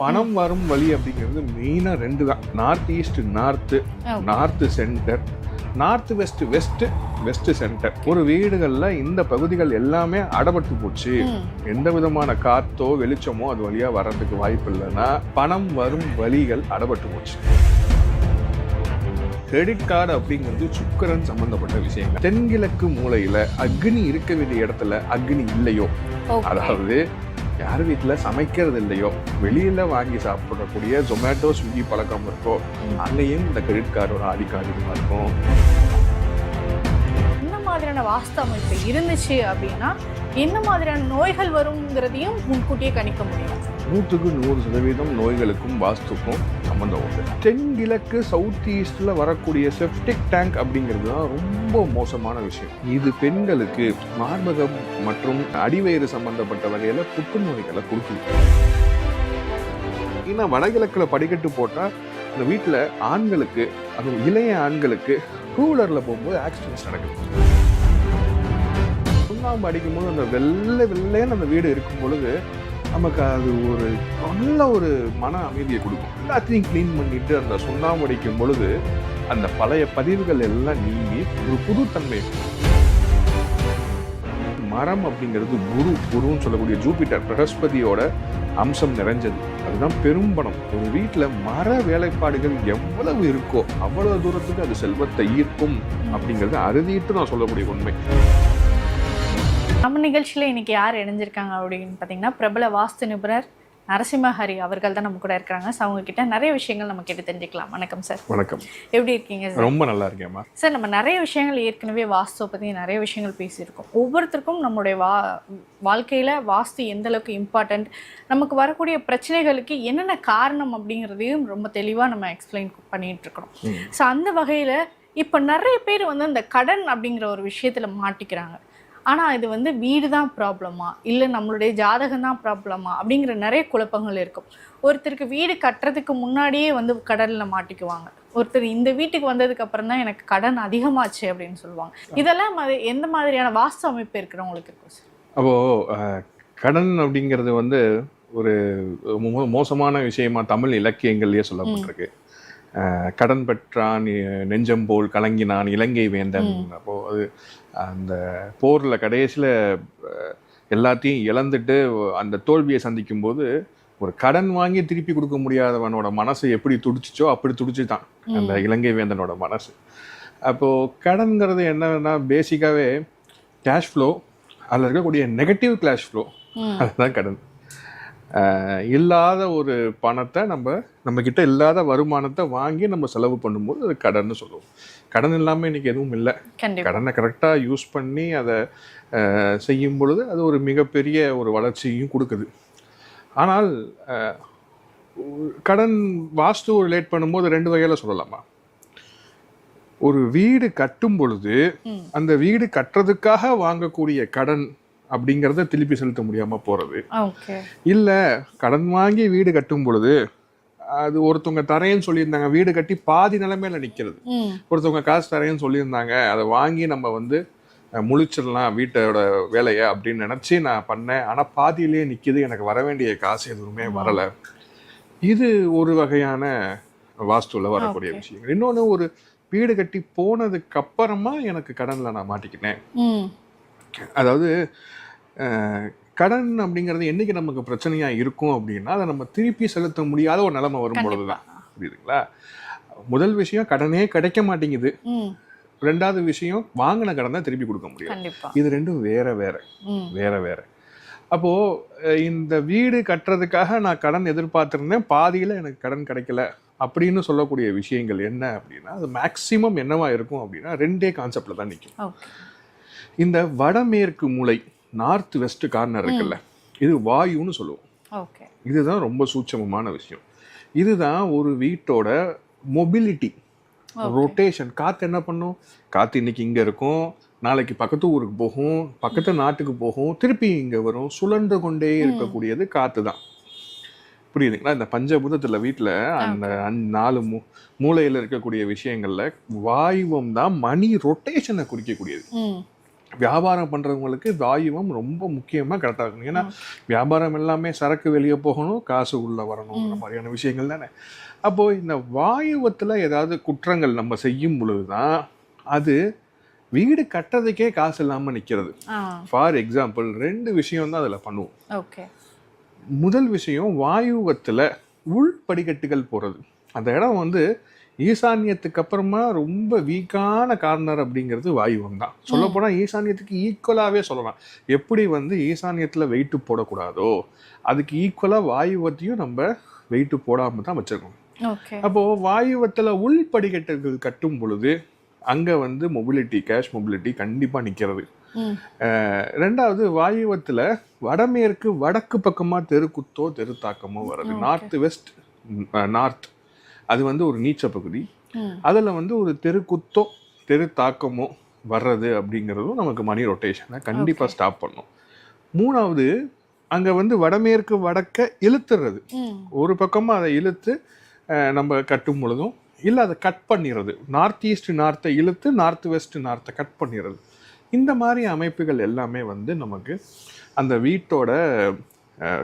பணம் வரும் வழி அப்படிங்கிறது மெயினாக ரெண்டு தான். North east north, north centre, north west west centre. ஒரு வீடுகளில் இந்த பகுதிகள் எல்லாமே அடப்பட்டு போச்சு, எந்த விதமான காத்தோ வெளிச்சமோ அது வழியா வர்றதுக்கு வாய்ப்பு இல்லைன்னா பணம் வரும் வழிகள் அடப்பட்டு போச்சு. கிரெடிட் கார்டு அப்படிங்கிறது சுக்கிரன் சம்பந்தப்பட்ட விஷயம். தென்கிழக்கு மூலையில அக்னி இருக்க வேண்டிய இடத்துல அக்னி இல்லையோ, அதாவது யார் வீட்டில் சமைக்கிறது இல்லையோ, வெளியில வாங்கி சாப்பிடக்கூடிய ஜொமேட்டோ ஸ்விக்கி பழக்கம் இருக்கோ, அங்கேயும் இந்த கிரெடிட் கார்டோட அதிகமாக இருக்கும். என்ன மாதிரியான வாஸ்து அமைப்பு இருந்துச்சு அப்படின்னா என்ன மாதிரியான நோய்கள் வருங்கிறதையும் முன்கூட்டியே கணிக்க முடியும். 100% நோய்களுக்கும் வாஸ்துக்கும் சம்பந்தம் உண்டு. தென்கிழக்கு சவுத் ஈஸ்ட்ல வரக்கூடிய செப்டிக் டேங்க் அப்படிங்கிறது தான் ரொம்ப மோசமான விஷயம். இது பெண்களுக்கு மார்பகம் மற்றும் அடிவயிறு சம்பந்தப்பட்ட வகையில புற்றுநோய்களை கொடுக்குது. ஏன்னா வடகிழக்குல படிக்கட்டு போட்டா அந்த வீட்டுல ஆண்களுக்கு, அது இளைய ஆண்களுக்கு டூ வீலர்ல போகும்போது ஆக்சிடென்ட்ஸ் நடக்குது. சுண்ணாம்பு அடிக்கும் போது அந்த வெள்ளைன்னு அந்த வீடு இருக்கும் பொழுது நமக்கு அது ஒரு நல்ல ஒரு மன அமைதியை கொடுக்கும். எல்லாத்தையும் கிளீன் பண்ணிட்டு அந்த சுண்ணாம்பு அடிக்கும் பொழுது அந்த பழைய பதிவுகள் எல்லாம் நீங்கி ஒரு புதுத்தன்மை. மரம் அப்படிங்கிறது குருன்னு சொல்லக்கூடிய ஜூபிட்டர் பிரகஸ்பதியோட அம்சம் நிறைஞ்சது. அதுதான் பெரும்பணம். ஒரு வீட்டுல மர வேலைப்பாடுகள் எவ்வளவு இருக்கோ அவ்வளவு தூரத்துக்கு அது செல்வத்தை ஈர்க்கும் அப்படிங்கிறது அறுதிட்டு நான் சொல்லக்கூடிய உண்மை. நம்ம நிகழ்ச்சியில் இன்னைக்கு யார் இணைஞ்சிருக்காங்க அப்படின்னு பார்த்தீங்கன்னா பிரபல வாஸ்து நிபுணர் நரசிம்ம ஹரி அவர்கள் தான் நம்ம கூட இருக்கிறாங்க. அவங்க கிட்ட நிறைய விஷயங்கள் நம்ம கேட்டு தெரிஞ்சுக்கலாம். வணக்கம் சார். வணக்கம். எப்படி இருக்கீங்க சார்? ரொம்ப நல்லா இருக்கேம்மா. சார், நம்ம நிறைய விஷயங்கள் ஏற்கனவே வாஸ்துவை பற்றி நிறைய விஷயங்கள் பேசியிருக்கோம். ஒவ்வொருத்தருக்கும் நம்மளுடைய வாழ்க்கையில் வாஸ்து எந்த அளவுக்கு இம்பார்ட்டண்ட், நமக்கு வரக்கூடிய பிரச்சனைகளுக்கு என்னென்ன காரணம் அப்படிங்கிறதையும் ரொம்ப தெளிவாக நம்ம எக்ஸ்பிளைன் பண்ணிட்டு இருக்கிறோம். ஸோ அந்த வகையில் இப்போ நிறைய பேர் வந்து அந்த கடன் அப்படிங்கிற ஒரு விஷயத்தில் மாட்டிக்கிறாங்க. ஆனால் இது வந்து வீடு தான் ப்ராப்ளமா இல்லை நம்மளுடைய ஜாதகம் தான் ப்ராப்ளமா அப்படிங்கிற நிறைய குழப்பங்கள் இருக்கும். ஒருத்தருக்கு வீடு கட்டுறதுக்கு முன்னாடியே வந்து கடனில் மாட்டிக்குவாங்க. ஒருத்தர் இந்த வீட்டுக்கு வந்ததுக்கு அப்புறம் தான் எனக்கு கடன் அதிகமாச்சு அப்படின்னு சொல்லுவாங்க. இதெல்லாம் எந்த மாதிரியான வாஸ்து அமைப்பு இருக்கிறவங்களுக்கு இருக்கும் சார்? அப்போது கடன் அப்படிங்கிறது வந்து ஒரு மோசமான விஷயமா தமிழ் இலக்கியங்கள்லேயே சொல்லப்பட்டிருக்கு. கடன் பெற்றான் நெஞ்சம் போல் கலங்கினான் இலங்கை வேந்தன். அப்போ அது அந்த போரில் கடைசியில் எல்லாத்தையும் இழந்துட்டு அந்த தோல்வியை சந்திக்கும் போது ஒரு கடன் வாங்கி திருப்பி கொடுக்க முடியாதவனோட மனசு எப்படி துடிச்சிச்சோ அப்படி துடிச்சு தான் அந்த இலங்கை வேந்தனோட மனசு. அப்போது கடன்கிறது என்னன்னா பேசிக்காகவே கேஷ் ஃப்ளோ, அதில் இருக்கக்கூடிய நெகட்டிவ் கேஷ் ஃப்ளோ, அதுதான் கடன். இல்லாத ஒரு பணத்தை நம்ம கிட்ட இல்லாத வருமானத்தை வாங்கி நம்ம செலவு பண்ணும்போது அது கடன்னு சொல்லுவோம். கடன் இல்லாமல் இன்னைக்கு எதுவும் இல்லை. கடனை கரெக்டாக யூஸ் பண்ணி அதை செய்யும் பொழுது அது ஒரு மிகப்பெரிய ஒரு வளர்ச்சியும் கொடுக்குது. ஆனால் கடன் வாஸ்து ரிலேட் பண்ணும்போது ரெண்டு வகையில் சொல்லலாமா. ஒரு வீடு கட்டும் பொழுது அந்த வீடு கட்டுறதுக்காக வாங்கக்கூடிய கடன் அப்படிங்கிறத திருப்பி செலுத்த முடியாம போறது, இல்ல கடன் வாங்கி வீடு கட்டும் பொழுது அது ஒருத்தவங்க தரேன்னு சொல்லியிருந்தாங்க, வீடு கட்டி பாதி நிலைமையில நிக்கிறது, ஒருத்தவங்க காசு தரேன்னு சொல்லியிருந்தாங்க, அதை வாங்கி நம்ம வந்து முழிச்சிடலாம் வீட்டோட வேலையை அப்படின்னு நினைச்சு நான் பண்ணேன், ஆனா பாதியிலேயே நிக்குது, எனக்கு வர வேண்டிய காசு எதுவுமே வரல. இது ஒரு வகையான வாஸ்துல வரக்கூடிய விஷயங்கள். இன்னொன்னு, ஒரு வீடு கட்டி போனதுக்கு அப்புறமா எனக்கு கடன்ல நான் மாட்டிக்கிட்டேன். அதாவது கடன் அப்படிங்கிறது என்னைக்கு நமக்கு பிரச்சனையா இருக்கும் அப்படின்னா அதை நம்ம திருப்பி செலுத்த முடியாத ஒரு நிலைமை வரும் பொழுதுதான். புரியுதுங்களா? முதல் விஷயம், கடனே கிடைக்க மாட்டேங்குது. ரெண்டாவது விஷயம், வாங்கின கடன் தான் திருப்பி கொடுக்க முடியும். இது ரெண்டும் வேற வேற. அப்போ இந்த வீடு கட்டுறதுக்காக நான் கடன் எதிர்பார்த்திருந்தேன், பாதியில எனக்கு கடன் கிடைக்கல அப்படின்னு சொல்லக்கூடிய விஷயங்கள் என்ன அப்படின்னா அது மேக்சிமம் என்னவா இருக்கும் அப்படின்னா ரெண்டே கான்செப்ட்ல தான் நிற்கும். இந்த வடமேற்கு மூலை, நார்த் வெஸ்ட் கார்னர் இருக்குல்ல, இது வாயுன்னு சொல்லுவோம். இதுதான் ரொம்ப சூட்சமமான விஷயம். இதுதான் ஒரு வீட்டோட மொபிலிட்டி, ரொட்டேஷன். காற்று என்ன பண்ணும்? காற்று இன்னைக்கு இங்கே இருக்கும், நாளைக்கு பக்கத்து ஊருக்கு போகும், பக்கத்து நாட்டுக்கு போகும், திருப்பி இங்கே வரும், சுழன்று கொண்டே இருக்கக்கூடியது காற்று தான். புரியுதுங்களா? இந்த பஞ்சபூதத்தில் வீட்டில் அந்த 4 மூலையில் இருக்கக்கூடிய விஷயங்கள்ல வாயுவம் தான் மணி ரொட்டேஷனை குறிக்கக்கூடியது. வியாபாரம் பண்ணுறவங்களுக்கு வாயுவம் ரொம்ப முக்கியமாக கரெக்டாக இருக்கணும். ஏன்னா வியாபாரம் எல்லாமே சரக்கு வெளியே போகணும், காசு உள்ளே வரணுங்கிற மாதிரியான விஷயங்கள் தானே. அப்போது இந்த வாயுவத்தில் ஏதாவது குற்றங்கள் நம்ம செய்யும் பொழுது தான் அது வீடு கட்டுறதுக்கே காசு இல்லாமல் நிற்கிறது. ஃபார் எக்ஸாம்பிள் 2 விஷயம் தான் அதில் பண்ணுவோம். ஓகே. முதல் விஷயம், வாயுவத்தில் உள் படிக்கட்டுகள் போகிறது. அந்த இடம் வந்து ஈசான்யத்துக்கு அப்புறமா ரொம்ப வீக்கான கார்னர் அப்படிங்கிறது வாயுவம் தான். சொல்லப்போனால் ஈசான்யத்துக்கு ஈக்குவலாகவே சொல்லலாம். எப்படி வந்து ஈசான்யத்தில் வெயிட்டு போடக்கூடாதோ அதுக்கு ஈக்குவலாக வாயுவத்தையும் நம்ம வெயிட்டு போடாமல் தான் வச்சுருக்கோம். அப்போது வாயுவத்தில் உள் படிக்கட்டுகள் கட்டும் பொழுது அங்கே வந்து மொபிலிட்டி, கேஷ் மொபிலிட்டி கண்டிப்பாக நிற்கிறது. 2வது, வாயுவத்தில் வடமேற்கு வடக்கு பக்கமாக தெருக்குத்தோ தெருத்தாக்கமோ வருது. நார்த் வெஸ்ட் நார்த் அது வந்து ஒரு நீச்ச பகுதி. அதில் வந்து ஒரு தெருக்குத்தோ தெருத்தாக்கமோ வர்றது அப்படிங்கிறதும் நமக்கு மணி ரொட்டேஷனை கண்டிப்பாக ஸ்டாப் பண்ணும். 3வது, அங்கே வந்து வடமேற்கு வடக்க இழுத்துறது. ஒரு பக்கமாக அதை இழுத்து நம்ம கட்டும் பொழுதும் இல்லை அதை கட் பண்ணிடுறது. நார்த் ஈஸ்ட் நார்த்தை இழுத்து நார்த் வெஸ்ட் நார்த்தை கட் பண்ணிடுறது. இந்த மாதிரி அமைப்புகள் எல்லாமே வந்து நமக்கு அந்த வீட்டோட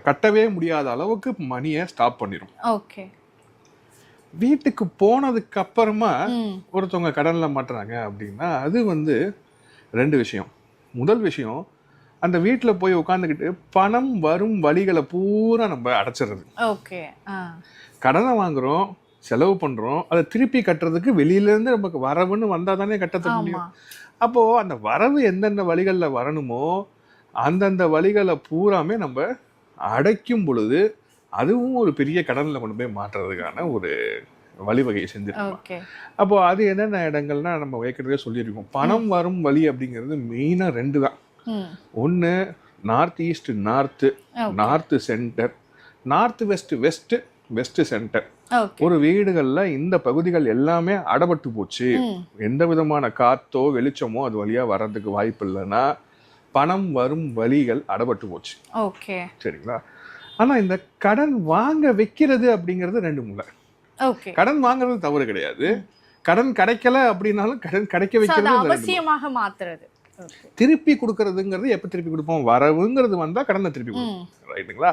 கட்டவே முடியாத அளவுக்கு மணியை ஸ்டாப் பண்ணிடும். ஓகே. வீட்டுக்கு போனதுக்கு அப்புறமா ஒருத்தவங்க கடன்ல மாட்டுறாங்க அப்படின்னா அது வந்து 2 விஷயம். முதல் விஷயம், அந்த வீட்டில் போய் உட்காந்துக்கிட்டு பணம் வரும் வழிகளை பூரா நம்ம அடைச்சிடுறது. ஓகே. கடனை வாங்குறோம், செலவு பண்ணுறோம், அதை திருப்பி கட்டுறதுக்கு வெளியிலேருந்து நமக்கு வரவுன்னு வந்தால் தானே கட்ட முடியும். அப்போது அந்த வரவு எந்தெந்த வழிகளில் வரணுமோ அந்தந்த வழிகளை பூராமே நம்ம அடைக்கும் பொழுது அதுவும் ஒரு பெரிய கடனில் கொண்டு போய் மாற்றுறதுக்கான ஒரு வழிவகையை செஞ்சிருக்கோம். அப்போது அது என்னென்ன இடங்கள்னா நம்ம ஏற்கனவே சொல்லியிருக்கோம். பணம் வரும் வழி அப்படிங்கிறது மெயினாக 2 தான். ஒன்று north east north, north centre, north west west, west centre. ஒரு வீடுகளில் இந்த பகுதிகள் எல்லாமே அடபட்டு போச்சு, எந்த விதமான காத்தோ வெளிச்சமோ அது வழியாக வர்றதுக்கு வாய்ப்பு இல்லைன்னா பணம் வரும் வழிகள் அடபட்டு போச்சு. ஓகே, சரிங்களா? ஆனால் இந்த கடன் வாங்க வைக்கிறது அப்படிங்கிறது 2 முறை. ஓகே. கடன் வாங்குறது தவறு கிடையாது. கடன் கிடைக்கல அப்படின்னாலும் கடன் கிடைக்க வைக்கிறது அவசியமாக மாத்துறது. திருப்பி கொடுக்கறதுங்கிறது எப்போ திருப்பி கொடுப்போம்? வரவுங்கிறது வந்தால் கடனை திருப்பி கொடுப்போம், ரைட்டுங்களா?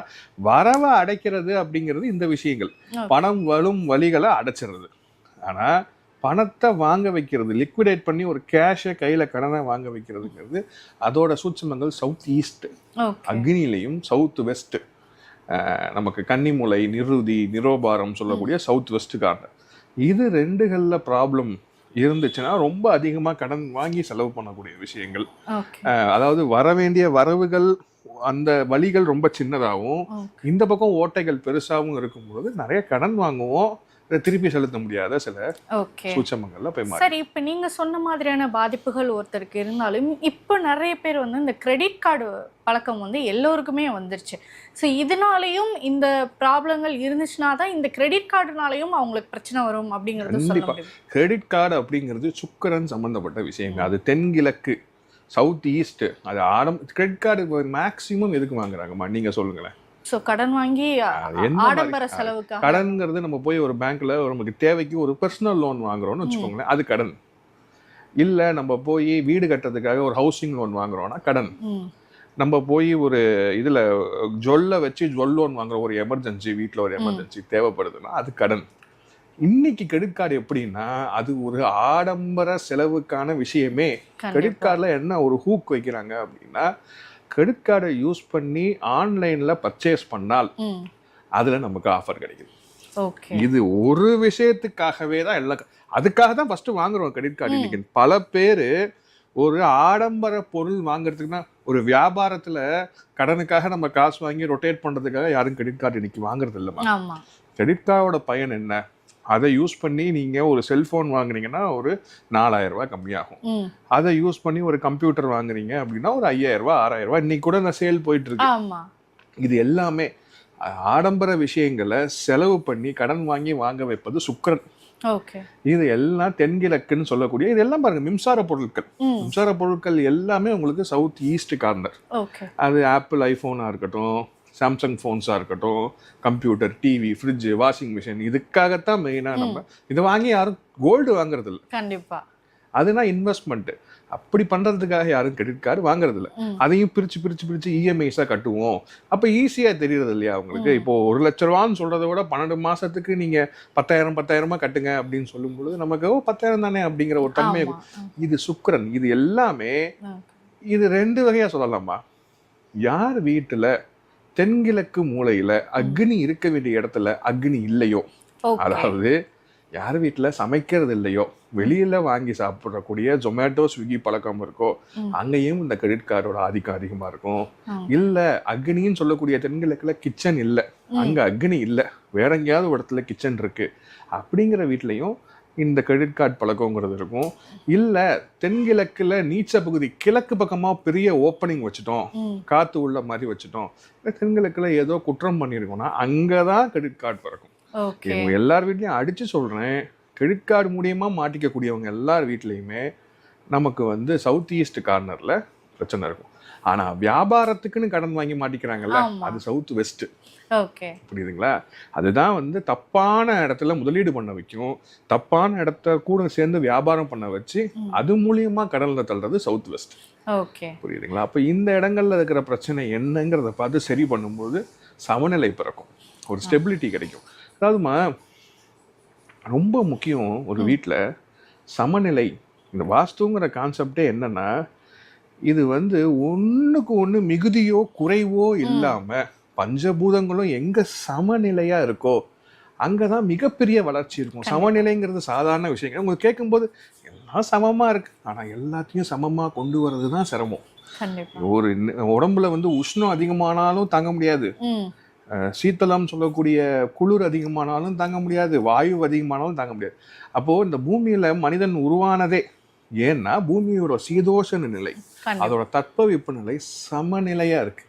வரவை அடைக்கிறது அப்படிங்கிறது இந்த விஷயங்கள். பணம் வரும் வழிகளை அடைச்சிடுறது. ஆனால் பணத்தை வாங்க வைக்கிறது, லிக்விடேட் பண்ணி ஒரு கேஷை கையில் கடனை வாங்க வைக்கிறதுங்கிறது அதோட சூட்சமங்கள் சவுத் ஈஸ்ட் அக்னிலையும் சவுத் வெஸ்ட், நமக்கு கன்னிமுலை, நிருதி, நிரோபாரம் சொல்லக்கூடிய சவுத் வெஸ்ட் கார்னர். இது 2களில் ப்ராப்ளம் இருந்துச்சுன்னா ரொம்ப அதிகமாக கடன் வாங்கி செலவு பண்ணக்கூடிய விஷயங்கள். அதாவது வர வேண்டிய வரவுகள் அந்த வழிகள் ரொம்ப சின்னதாகவும் இந்த பக்கம் ஓட்டைகள் பெருசாகவும் இருக்கும்போது நிறைய கடன் வாங்குவோம், திருப்பி செலுத்த முடியாத சில சூட்சமங்கள்ல போய் மாறி. சரி, இப்போ நீங்க சொன்ன மாதிரியான பாதிப்புகள் ஒருத்தருக்கு இருந்தாலும் இப்போ நிறைய பேர் வந்து இந்த கிரெடிட் கார்டு பழக்கம் வந்து எல்லோருக்குமே வந்துருச்சு. ஸோ இதனாலையும் இந்த ப்ராப்ளங்கள் இருந்துச்சுன்னா தான் இந்த கிரெடிட் கார்டுனாலையும் அவங்களுக்கு பிரச்சனை வரும் அப்படிங்கிறது சொல்ல முடியும். கிரெடிட் கார்டு அப்படிங்கிறது சுக்கரன் சம்பந்தப்பட்ட விஷயங்கள். அது தென்கிழக்கு சவுத் ஈஸ்ட், அது கிரெடிட் கார்டு மேக்சிமம் எதுக்கு வாங்குறாங்கம்மா நீங்க சொல்லுங்களேன். ஸோ கடன் வாங்கி ஆடம்பர செலவுக்கு, கடன்ங்கிறது நம்ம போய் ஒரு பேங்க்ல நமக்கு தேவைக்கு ஒரு பர்சனல் லோன் வாங்குறோம்னு வச்சுக்கோங்களேன், அது கடன். இல்லை நம்ம போய் வீடு கட்டுறதுக்காக ஒரு ஹவுசிங் லோன் வாங்குறோம்னா கடன். நம்ம போய் ஒரு இதில் ஜொல்லை வச்சு ஜொல் லோன் வாங்குறோம், ஒரு எமர்ஜென்சி, வீட்டில் ஒரு எமர்ஜென்சி தேவைப்படுதுன்னா அது கடன். இன்னைக்கு கிரெடிட் கார்டு எப்படின்னா அது ஒரு ஆடம்பர செலவுக்கான விஷயமே. கிரெடிட் கார்டில் என்ன ஒரு ஹூக் வைக்கிறாங்க அப்படின்னா, கிரெடிட் கார்டை யூஸ் பண்ணி ஆன்லைன்ல பர்ச்சேஸ் பண்ணால் அதுல நமக்கு ஆஃபர் கிடைக்குது. இது ஒரு விஷயத்துக்காகவே தான் எல்லாம், அதுக்காக தான் ஃபர்ஸ்ட் வாங்குறோம் கிரெடிட் கார்டு. இன்னைக்கு பல பேர் ஒரு ஆடம்பர பொருள் வாங்குறதுக்குன்னா, ஒரு வியாபாரத்துல கடனுக்காக நம்ம காசு வாங்கி ரொட்டேட் பண்றதுக்காக யாரும் கிரெடிட் கார்டு இன்னைக்கு வாங்குறது இல்லைம்மா. கிரெடிட் கார்டோட பயன் என்ன? அதை யூஸ் பண்ணி நீங்கள் ஒரு செல்ஃபோன் வாங்குறீங்கன்னா ஒரு 4000 ரூபாய் கம்மியாகும். அதை யூஸ் பண்ணி ஒரு கம்ப்யூட்டர் வாங்குறீங்க அப்படின்னா ஒரு 5000 ரூபாய் 6000 ரூபாய் இன்னைக்கு கூட நான் சேல் போயிட்டு இருக்கேன். இது எல்லாமே ஆடம்பர விஷயங்களை செலவு பண்ணி கடன் வாங்கி வாங்க வைப்பது சுக்கிரன். இது எல்லாம் தென்கிழக்குன்னு சொல்லக்கூடிய இது எல்லாம் பாருங்க மின்சார பொருட்கள் எல்லாமே உங்களுக்கு சவுத் ஈஸ்ட் கார்னர். அது ஆப்பிள் ஐபோனா இருக்கட்டும், சாம்சங் ஃபோன்ஸாக இருக்கட்டும், computer, TV, fridge, washing machine, இதுக்காகத்தான் மெயினாக நம்ம இதை வாங்கி யாரும் கோல்டு வாங்குறது இல்லை. கண்டிப்பாக அதுனா இன்வெஸ்ட்மெண்ட்டு. அப்படி பண்றதுக்காக யாரும் கிரெடிட் கார்டு வாங்குறது இல்ல. அதையும் பிரிச்சு இஎம்ஐஸா கட்டுவோம். அப்ப ஈஸியா தெரியறது இல்லையா உங்களுக்கு? இப்போ 1 லட்ச ரூபான்னு சொல்றதை விட 12 மாசத்துக்கு நீங்க 10,000 கட்டுங்க அப்படின்னு சொல்லும் பொழுது நமக்கு 10,000 தானே அப்படிங்கிற ஒரு தன்மை. இது சுக்கிரன். இது எல்லாமே இது 2 வகையா சொல்லலாமா. யார் வீட்டுல தென்கிழக்கு மூலையில அக்னி இருக்க வேண்டிய இடத்துல அக்னி இல்லையோ, அதாவது யார் வீட்டுல சமைக்கிறது இல்லையோ, வெளியில வாங்கி சாப்பிடக்கூடிய ஜொமேட்டோ ஸ்விக்கி பழக்கம் இருக்கோ, அங்கேயும் இந்த கிரெடிட் கார்டோட ஆதிக்கம் அதிகமா இருக்கும். இல்ல அக்னின்னு சொல்லக்கூடிய தென்கிழக்குல கிச்சன் இல்ல, அங்க அக்னி இல்ல, வேற எங்கேயாவது ஒரு இடத்துல கிச்சன் இருக்கு அப்படிங்கிற வீட்லயும் இந்த கிரெடிட் கார்டு பழக்கங்கிறது இருக்கும். இல்ல தென்கிழக்குல நீச்ச பகுதி கிழக்கு பக்கமா பெரிய ஓப்பனிங் வச்சுட்டோம், காத்து உள்ள மாதிரி வச்சுட்டோம், தென்கிழக்குல ஏதோ குற்றம் பண்ணிருக்கோம்னா அங்கதான் கிரெடிட் கார்டு பிறக்கும். எல்லார் வீட்லயும் அடிச்சு சொல்றேன், கிரெடிட் கார்டு மூலியமா மாட்டிக்கக்கூடியவங்க எல்லார் வீட்லயுமே நமக்கு வந்து சவுத் ஈஸ்ட் கார்னர்ல பிரச்சனை இருக்கும். ஆனா வியாபாரத்துக்குன்னு கடன் வாங்கி மாட்டிக்கிறாங்கல்ல, அது சவுத் வெஸ்ட். புரியுதுங்களா? அதுதான் வந்து தப்பான இடத்துல முதலீடு பண்ண வைக்கும், தப்பான இடத்த கூட சேர்ந்து வியாபாரம் பண்ண வச்சு அது மூலியமா கடல்ல தள்ளுறது சவுத் வெஸ்ட். புரியுதுங்களா? அப்ப இந்த இடங்கள்ல இருக்கிற பிரச்சனை என்னங்கிறத பார்த்து சரி பண்ணும்போது சமநிலை பிறக்கும், ஒரு ஸ்டெபிலிட்டி கிடைக்கும். அதாவதுமா ரொம்ப முக்கியம் ஒரு வீட்டுல சமநிலை. இந்த வாஸ்துங்கிற கான்செப்டே என்னன்னா, இது வந்து ஒண்ணுக்கு ஒண்ணு மிகுதியோ குறைவோ இல்லாம பஞ்சபூதங்களும் எங்க சமநிலையா இருக்கோ அங்கதான் மிகப்பெரிய வளர்ச்சி இருக்கும். சமநிலைங்கிறது சாதாரண விஷயம். உங்களுக்கு கேட்கும்போது எல்லாம் சமமா இருக்கு, ஆனா எல்லாத்தையும் சமமா கொண்டு வர்றதுதான் சிரமம். ஒரு உடம்புல வந்து உஷ்ணம் அதிகமானாலும் தாங்க முடியாது, சீத்தளம் சொல்லக்கூடிய குளிர் அதிகமானாலும் தாங்க முடியாது, வாயு அதிகமானாலும் தாங்க முடியாது. அப்போ இந்த பூமியில மனிதன் உருவானதே ஏன்னா பூமியோட சீதோஷண நிலை, அதோட தட்பவெப்ப நிலை சமநிலையா இருக்கு.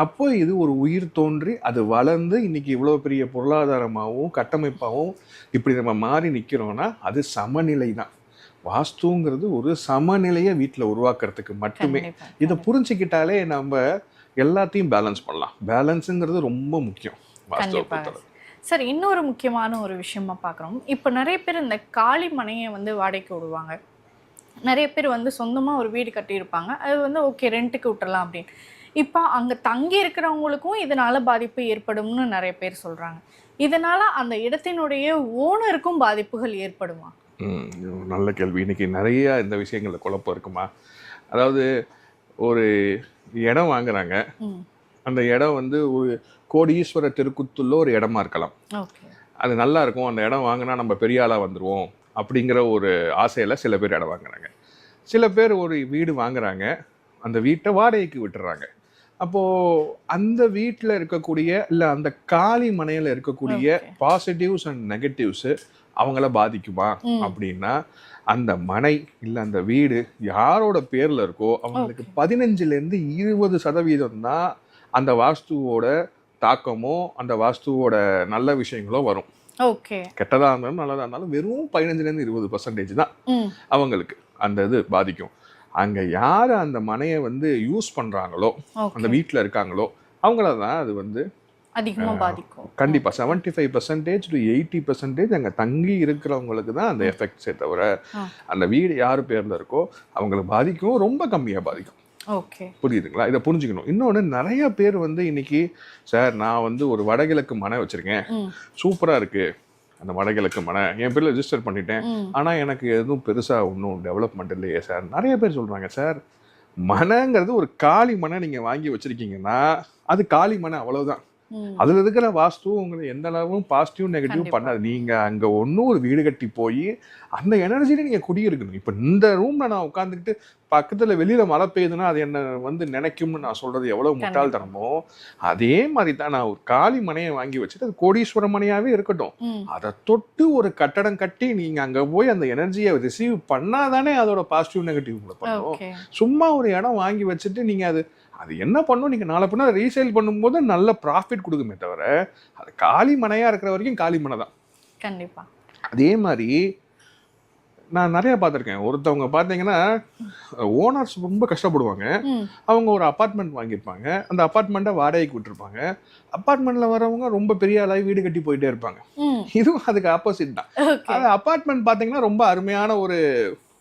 அப்போ இது ஒரு உயிர் தோன்றி அது வளர்ந்து இன்னைக்கு இவ்வளவு பெரிய பொருளாதாரமாகவும் கட்டமைப்பாகவும் இப்படி நம்ம மாறி நிக்கிறோம்னா அது சமநிலை தான். வாஸ்துங்கிறது ஒரு சமநிலையை வீட்டில் உருவாக்குறதுக்கு மட்டுமே. இதை புரிஞ்சுக்கிட்டாலே நம்ம எல்லாத்தையும் பேலன்ஸ் பண்ணலாம். பேலன்ஸுங்கிறது ரொம்ப முக்கியம் வாஸ்துவை பொறுத்தவரை. சார், இன்னொரு முக்கியமான ஒரு விஷயமா பார்க்குறோம். இப்போ நிறைய பேர் இந்த காலி மனையை வந்து வாடகைக்கு விடுவாங்க, நிறைய பேர் வந்து சொந்தமாக ஒரு வீடு கட்டியிருப்பாங்க, அது வந்து ஓகே ரெண்ட்டுக்கு விட்டுறலாம் அப்படின்னு. இப்போ அங்கே தங்கி இருக்கிறவங்களுக்கும் இதனால பாதிப்பு ஏற்படும்னு நிறைய பேர் சொல்கிறாங்க. இதனால அந்த இடத்தினுடைய ஓனருக்கும் பாதிப்புகள் ஏற்படுமா? நல்ல கேள்வி. இன்னைக்கு நிறைய இந்த விஷயங்கள்ல குழப்பம் இருக்குமா. அதாவது ஒரு இடம் வாங்குறாங்க, அந்த இடம் வந்து ஒரு கோடீஸ்வர தெருக்குத்துள்ள ஒரு இடமா இருக்கலாம், அது நல்லா இருக்கும், அந்த இடம் வாங்கினா நம்ம பெரிய ஆளா வந்துருவோம் அப்படிங்கிற ஒரு ஆசையில சில பேர் இடம் வாங்குறாங்க. சில பேர் ஒரு வீடு வாங்குறாங்க, அந்த வீட்டை வாடகைக்கு விட்டுறாங்க. அப்போ அந்த வீட்டில் இருக்கக்கூடிய இல்லை அந்த காலி மனையில இருக்கக்கூடிய பாசிட்டிவ்ஸ் அண்ட் நெகட்டிவ்ஸ் அவங்கள பாதிக்குமா அப்படின்னா, அந்த மனை இல்லை அந்த வீடு யாரோட பேர்ல இருக்கோ அவங்களுக்கு 15-20% தான் அந்த வாஸ்துவோட தாக்கமோ அந்த வாஸ்துவோட நல்ல விஷயங்களோ வரும். கெட்டதா இருந்தாலும் நல்லதா இருந்தாலும் வெறும் 15-20% தான் அவங்களுக்கு அந்த இது பாதிக்கும். அங்க யாரு அந்த மனையை வந்து யூஸ் பண்றாங்களோ, அந்த வீட்டுல இருக்காங்களோ அவங்களதான் அது வந்து அதிகமா பாதிக்கும். கண்டிப்பா 75% to 80% அங்க தங்கி இருக்கிறவங்களுக்கு தான் அந்த எஃபெக்ட்ஸே தவிர அந்த வீடு யாரு பேர்ல இருக்கோ அவங்களுக்கு பாதிக்கும், ரொம்ப கம்மியா பாதிக்கும். புரியுதுங்களா? இதை புரிஞ்சுக்கணும். இன்னொன்னு, நிறைய பேர் வந்து இன்னைக்கு சார் நான் வந்து ஒரு வடகிழக்கு மனை வச்சிருக்கேன், சூப்பரா இருக்கு அந்த வடகிழக்கு மனை, என் பேர்ல ரெஜிஸ்டர் பண்ணிட்டேன், ஆனா எனக்கு எதுவும் பெருசா ஒன்றும் டெவலப்மெண்ட் இல்லையே சார். நிறைய பேர் சொல்றாங்க, சார் மனைங்கிறது ஒரு காலி மனை நீங்க வாங்கி வச்சிருக்கீங்கன்னா அது காலி மனை, அவ்வளவுதான். அதுல இருக்கிற வாஸ்து உங்களை எந்த அளவும் பாசிட்டிவ் நெகட்டிவ் பண்ணாது. நீங்க அங்க ஒன்னும் ஒரு வீடு கட்டி போய் அந்த எனர்ஜியில நீங்க குடியிருக்கணும். இப்ப இந்த ரூம்ல நான் உட்காந்துக்கிட்டு பக்கத்துல வெளியில மழை பெய்யுதுன்னா அது என்ன வந்து நினைக்கும்னு நான் சொல்றது எவ்வளவு முட்டாள்தனமோ, அதே மாதிரி தான் நான் ஒரு காலி மனையை வாங்கி வச்சுட்டு அது கோடீஸ்வர மனையாவே இருக்கட்டும், அதை தொட்டு ஒரு கட்டடம் கட்டி நீங்க அங்க போய் அந்த எனர்ஜியை ரிசீவ் பண்ணாதானே அதோட பாசிட்டிவ் நெகட்டிவ் உங்களை பண்ணும். சும்மா ஒரு இடம் வாங்கி வச்சுட்டு நீங்க அது என்ன பண்ணும், நீங்க நாளை பின்னா ரீசேல் பண்ணும்போது நல்ல ப்ராஃபிட் கொடுக்குமே தவிர அது காலி மனையா இருக்கிற வரைக்கும் காலி மனை தான். கண்டிப்பா. அதே மாதிரி நான் நிறைய பார்த்துருக்கேன். ஒருத்தவங்க பார்த்தீங்கன்னா ஓனர்ஸ் ரொம்ப கஷ்டப்படுவாங்க. அவங்க ஒரு அப்பார்ட்மெண்ட் வாங்கியிருப்பாங்க, அந்த அப்பார்ட்மெண்ட்டை வாடகைக்கு விட்டுருப்பாங்க. அப்பார்ட்மெண்ட்ல வரவங்க ரொம்ப பெரிய ஆளாகி வீடு கட்டி போயிட்டே இருப்பாங்க. இதுவும் அதுக்கு ஆப்போசிட் தான். அது அப்பார்ட்மெண்ட் பார்த்தீங்கன்னா ரொம்ப அருமையான ஒரு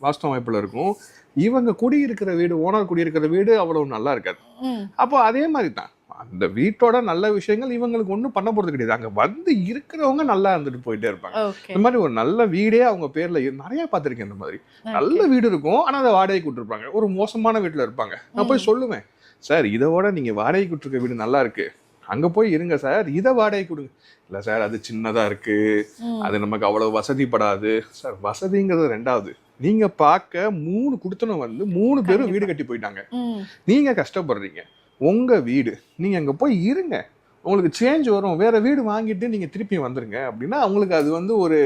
வாஸ்து அமைப்புல இருக்கும், இவங்க குடியிருக்கிற வீடு, ஓனர் குடியிருக்கிற வீடு அவ்வளவு நல்லா இருக்காது. அப்போ அதே மாதிரி தான் அந்த வீட்டோட நல்ல விஷயங்கள் இவங்களுக்கு ஒன்றும் பண்ண போறது கிடையாது. அங்க வந்து இருக்கிறவங்க நல்லா இருந்துட்டு போயிட்டே இருப்பாங்க. இந்த மாதிரி ஒரு நல்ல வீடே அவங்க பேர்ல நிறைய பார்த்திருக்கேன். இந்த மாதிரி நல்ல வீடு இருக்கும், ஆனா அதை வாடகைக்கு விட்டுருப்பாங்க. ஒரு மோசமான வீட்டுல இருப்பாங்க. நான் போய் சொல்லுவேன், சார் இதோட நீங்க வாடகைக்கு விட்டுருக்க வீடு நல்லா இருக்கு, அங்க போய் இருங்க சார், இதை வாடகை கொடுங்க. இல்ல சார் அது சின்னதா இருக்கு, அது நமக்கு அவ்வளவு வசதிப்படாது. சார் வசதிங்கிறது ரெண்டாவது, நீங்க பார்க்க 3 குடுத்தனம் வந்து 3 பேரும் வீடு கட்டி போயிட்டாங்க. நீங்க கஷ்டப்படுறீங்க. உங்க வீடு, நீங்க அங்க போய் இருங்க, உங்களுக்கு சேஞ்ச் வரும், வேற வீடு வாங்கிட்டு நீங்க திருப்பி வந்துருங்க அப்படின்னா அவங்களுக்கு அது வந்து ஒரு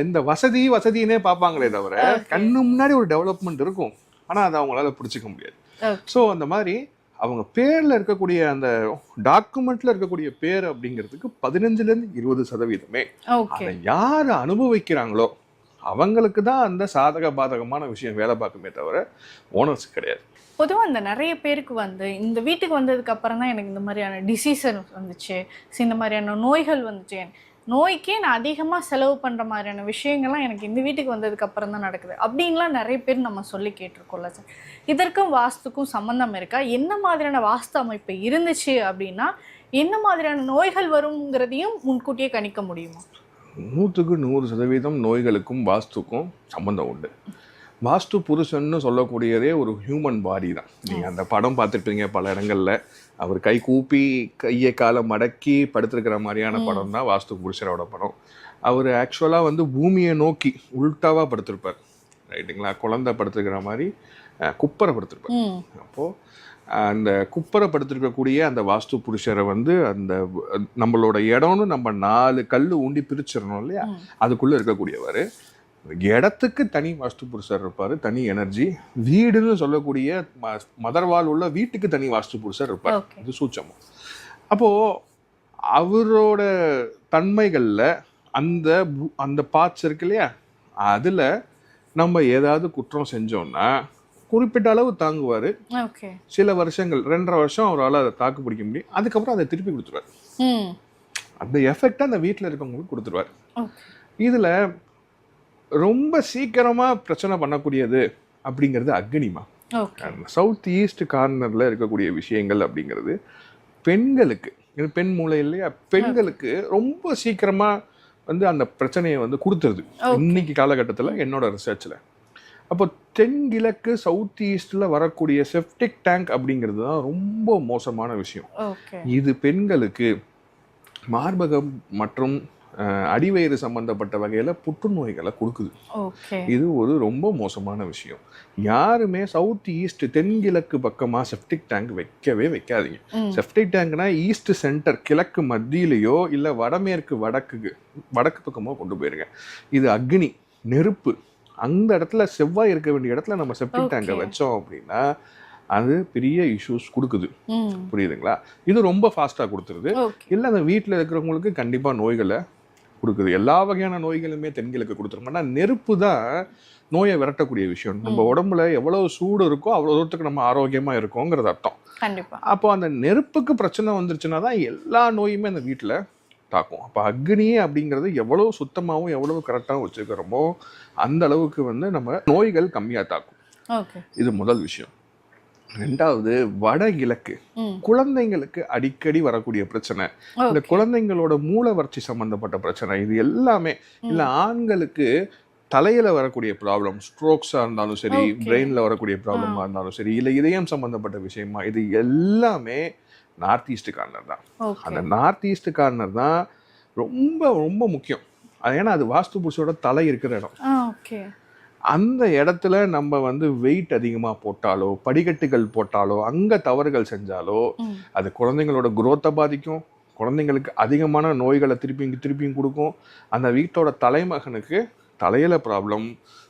இந்த வசதினே பார்ப்பாங்களே தவிர கண்ணு முன்னாடி ஒரு டெவலப்மெண்ட் இருக்கும், ஆனா அதை அவங்களால பிடிச்சிக்க முடியாது. ஸோ அந்த மாதிரி அவங்க பேர்ல இருக்கக்கூடிய அந்த டாக்குமெண்ட்ல இருக்கக்கூடிய பேர் அப்படிங்கிறதுக்கு 15-20% அதை யார் அனுபவிக்கிறாங்களோ அவங்களுக்கு தான் அந்த சாதக பாதகமான விஷயம் வேலை பார்க்குமே தவிர ஓனர்ஸ் கிடையாது. பொதுவாக இந்த நிறைய பேருக்கு வந்து இந்த வீட்டுக்கு வந்ததுக்கு அப்புறம் தான் எனக்கு இந்த மாதிரியான டிசீஸ் வந்துச்சு, இந்த மாதிரியான நோய்கள் வந்துச்சு, நோய்க்கே நான் அதிகமாக செலவு பண்ணுற மாதிரியான விஷயங்கள்லாம் எனக்கு இந்த வீட்டுக்கு வந்ததுக்கு அப்புறம் தான் நடக்குது அப்படின்லாம் நிறைய பேர் நம்ம சொல்லி கேட்டிருக்கோம்ல சார். இதற்கும் வாஸ்துக்கும் சம்மந்தம் இருக்கா? என்ன மாதிரியான வாஸ்து அமைப்பு இருந்துச்சு அப்படின்னா என்ன மாதிரியான நோய்கள் வருங்கிறதையும் முன்கூட்டியே கணிக்க முடியுமா? 100% நோய்களுக்கும் வாஸ்துக்கும் சம்மந்தம் உண்டு. வாஸ்து புருஷன்னு சொல்லக்கூடியதே ஒரு ஹியூமன் பாடி தான். நீங்கள் அந்த படம் பார்த்துருப்பீங்க பல இடங்களில், அவர் கை கூப்பி கையை காலை மடக்கி படுத்திருக்கிற மாதிரியான படம் தான் வாஸ்து புருஷரோட படம். அவர் ஆக்சுவலாக வந்து பூமியை நோக்கி உள்டாவாக படுத்திருப்பார், ரைட்டுங்களா? குழந்தை படுத்திருக்கிற மாதிரி குப்பரை படுத்திருப்பார். அப்போது அந்த குப்பரை படுத்திருக்கக்கூடிய அந்த வாஸ்து புருஷரை வந்து அந்த நம்மளோட இடம்னு நம்ம 4 கல் ஊண்டி பிரிச்சிடணும் இல்லையா, அதுக்குள்ளே இருக்கக்கூடியவர். இடத்துக்கு தனி வாஸ்து புருஷர் இருப்பார், தனி எனர்ஜி. வீடுன்னு சொல்லக்கூடிய மதர்வால் உள்ள வீட்டுக்கு தனி வாஸ்து புருஷர் இருப்பார். இது சூட்சமம். அப்போது அவரோட தன்மைகளில் அந்த அந்த பார்ட்ஸ் இருக்கு இல்லையா, அதில் நம்ம ஏதாவது குற்றம் செஞ்சோம்னா குறிப்பிட்ட அளவு தாங்குவார். சில வருஷங்கள் 2.5 வருஷம் அவரால் அதை தாக்கு பிடிக்க முடியும். அதுக்கப்புறம் அதை திருப்பி கொடுத்துருவார். அந்த எஃபெக்டை அந்த வீட்டில் இருக்கவங்களுக்கு கொடுத்துருவார். இதில் ரொம்ப சீக்கிரமாக பிரச்சனை பண்ணக்கூடியது அப்படிங்கிறது அக்னிமா. சவுத் ஈஸ்ட் கார்னரில் இருக்கக்கூடிய விஷயங்கள் அப்படிங்கிறது பெண்களுக்கு, பெண் மூளை இல்லையா, பெண்களுக்கு ரொம்ப சீக்கிரமாக வந்து அந்த பிரச்சனையை வந்து கொடுத்துருது இன்னைக்கு காலகட்டத்தில் என்னோட ரிசர்ச்சில். அப்போ தென்கிழக்கு சவுத் ஈஸ்டில் வரக்கூடிய செப்டிக் டேங்க் அப்படிங்கிறது தான் ரொம்ப மோசமான விஷயம். இது பெண்களுக்கு மார்பகம் மற்றும் அடிவயிறு சம்பந்தப்பட்ட வகையில் புற்றுநோய்களை கொடுக்குது. இது ஒரு ரொம்ப மோசமான விஷயம். யாருமே சவுத் ஈஸ்ட் தென்கிழக்கு பக்கமாக செப்டிக் டேங்க் வைக்கவே வைக்காதீங்க. செப்டிக் டேங்க்னா ஈஸ்ட் சென்டர், கிழக்கு மத்தியிலையோ இல்லை வடக்கு பக்கமோ கொண்டு போயிருங்க. இது அக்னி, நெருப்பு. அந்த இடத்துல செவ்வாய் இருக்க வேண்டிய இடத்துல நம்ம செப்டிக் டேங்கை வச்சோம் அப்படின்னா அது பெரிய இஷ்யூஸ் கொடுக்குது. புரியுதுங்களா? இது ரொம்ப ஃபாஸ்ட்டாக கொடுத்துருது. இல்லை அந்த வீட்டில் இருக்கிறவங்களுக்கு கண்டிப்பாக நோய்களை கொடுக்குது. எல்லா வகையான நோய்களுமே தென்கிழக்கு கொடுத்துரும். ஆனால் நெருப்பு தான் நோயை விரட்டக்கூடிய விஷயம். நம்ம உடம்புல எவ்வளவு சூடு இருக்கோ அவ்வளோ தூரத்துக்கு நம்ம ஆரோக்கியமாக இருக்கோங்கிறது அர்த்தம். அப்போ அந்த நெருப்புக்கு பிரச்சனை வந்துருச்சுன்னா தான் எல்லா நோயுமே அந்த வீட்டில் தாக்கும். அப்போ அக்னி அப்படிங்கிறது எவ்வளோ சுத்தமாகவும் எவ்வளவு கரெக்டாகவும் வச்சுக்கிறோமோ அந்த அளவுக்கு வந்து நம்ம நோய்கள் கம்மியாக தாக்கும். இது முதல் விஷயம். 2வது, வடகிழக்கு குழந்தைங்களுக்கு அடிக்கடி வரக்கூடிய பிரச்சனை, இந்த குழந்தைங்களோட மூளை வளர்ச்சி சம்பந்தப்பட்ட பிரச்சனை, இது எல்லாமே. இல்லை ஆண்களுக்கு தலையில வரக்கூடிய ப்ராப்ளம், ஸ்ட்ரோக்ஸாக இருந்தாலும் சரி, பிரெயினில் வரக்கூடிய ப்ராப்ளமாக இருந்தாலும் சரி, இல்லை இதயம் சம்பந்தப்பட்ட விஷயமா, இது எல்லாமே நார்த் ஈஸ்ட் கார்னர் தான். அந்த நார்த் ஈஸ்ட் கார்னர் தான் ரொம்ப ரொம்ப முக்கியம். அது ஏன்னா அது வாஸ்து புருஷோட தலை இருக்கிற இடம். அந்த இடத்துல நம்ம வந்து வெயிட் அதிகமாக போட்டாலோ படிக்கட்டுகள் போட்டாலோ அங்கே தவறுகள் செஞ்சாலோ அது குழந்தைங்களோட குரோத்தை பாதிக்கும். குழந்தைங்களுக்கு அதிகமான நோய்களை திருப்பியும் கொடுக்கும். அந்த வீட்டோட தலைமகனுக்கு தலையில ப்ராப்ளம்,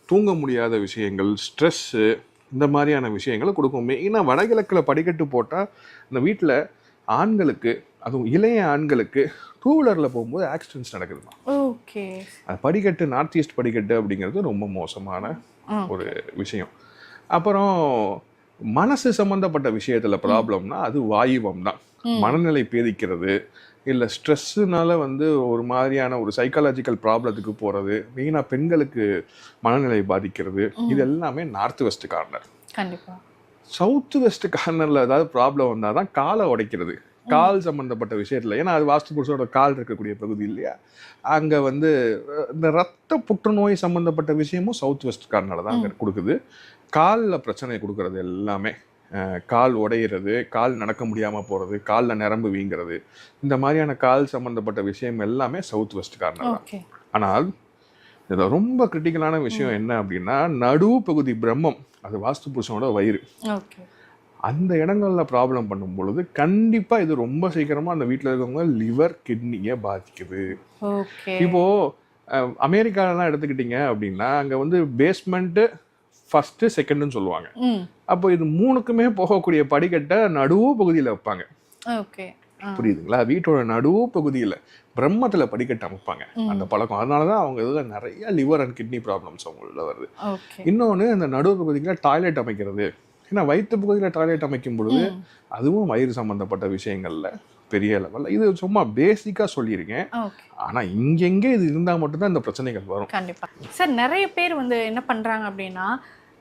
தூங்க முடியாத விஷயங்கள், ஸ்ட்ரெஸ்ஸு, இந்த மாதிரியான விஷயங்களை கொடுக்கும். மெயினாக வடகிழக்கில் படிக்கட்டு போட்டால் இந்த வீட்டில் ஆண்களுக்கு, அதுவும் இளைய ஆண்களுக்கு 2 வீலரில் போகும்போது ஆக்சிடென்ட்ஸ் நடக்குதுமா. அது படிக்கட்டு, நார்த் ஈஸ்ட் படிக்கட்டு அப்படிங்கிறது ரொம்ப மோசமான ஒரு விஷயம். அப்புறம் மனசு சம்மந்தப்பட்ட விஷயத்தில் ப்ராப்ளம்னா அது வாயுவம் தான். மனநிலை பேதிக்கிறது, இல்லை ஸ்ட்ரெஸ்ஸுனால வந்து ஒரு மாதிரியான ஒரு சைக்காலஜிக்கல் ப்ராப்ளத்துக்கு போகிறது, மெயினாக பெண்களுக்கு மனநிலை பாதிக்கிறது, இது எல்லாமே நார்த் வெஸ்ட் கார்னர். கண்டிப்பா. சவுத் வெஸ்ட் கார்னரில் ஏதாவது ப்ராப்ளம் வந்தால் தான் காலை உடைக்கிறது, கால் சம்மந்தப்பட்ட விஷயத்தில். ஏன்னா அது வாஸ்து புருஷனோட கால் இருக்கக்கூடிய பகுதி இல்லையா, அங்கே வந்து இந்த ரத்த புற்றுநோய் சம்மந்தப்பட்ட விஷயமும் சவுத் வெஸ்ட் கார்னரில் தான் அங்கே கொடுக்குது. காலில் பிரச்சனை கொடுக்கறது எல்லாமே, கால் உடையிறது, கால் நடக்க முடியாமல் போகிறது, காலில் நரம்பு வீங்கிறது, இந்த மாதிரியான கால் சம்மந்தப்பட்ட விஷயம் எல்லாமே சவுத் வெஸ்ட் கார்னர் தான். ஆனால் இதில் ரொம்ப கிரிட்டிக்கலான விஷயம் என்ன அப்படின்னா, நடுவு பகுதி பிரம்மம், அது வாஸ்து புருஷனோட வயிறு, அந்த இடங்களில் ப்ராப்ளம் பண்ணும் பொழுது கண்டிப்பாக இது ரொம்ப சீக்கிரமாக அந்த வீட்டில் இருக்கவங்க லிவர் கிட்னியை பாதிக்குது. இப்போது அமெரிக்காலலாம் எடுத்துக்கிட்டிங்க அப்படின்னா அங்கே வந்து பேஸ்மெண்ட்டு ஃபஸ்ட்டு செகண்டுன்னு சொல்லுவாங்க. அப்போ இது மூணுக்குமே போகக்கூடிய படிக்கட்டை நடுவு பகுதியில் வைப்பாங்க. புரியுதுங்களா? வீட்டோட நடுவு பகுதியில் பிரம்மத்தில் படிக்கட்டு அமைப்பாங்க, அந்த பழக்கம். அதனால தான் அவங்க இதில் நிறைய லிவர் அண்ட் கிட்னி ப்ராப்ளம்ஸ் அவங்கள வருது. இன்னொன்று, இந்த நடுவு பகுதியில் டாய்லெட் அமைக்கிறது. ஏன்னா வயிற்று பகுதியில் டாய்லெட் அமைக்கும் பொழுது அதுவும் வயிறு சம்மந்தப்பட்ட விஷயங்கள்ல பெரிய லெவலில், இது சும்மா பேசிக்காக சொல்லியிருக்கேன். ஆனால் இங்கெங்கே இது இருந்தால் மட்டும்தான் இந்த பிரச்சனைகள் வரும். கண்டிப்பாக சார். நிறைய பேர் வந்து என்ன பண்ணுறாங்க அப்படின்னா,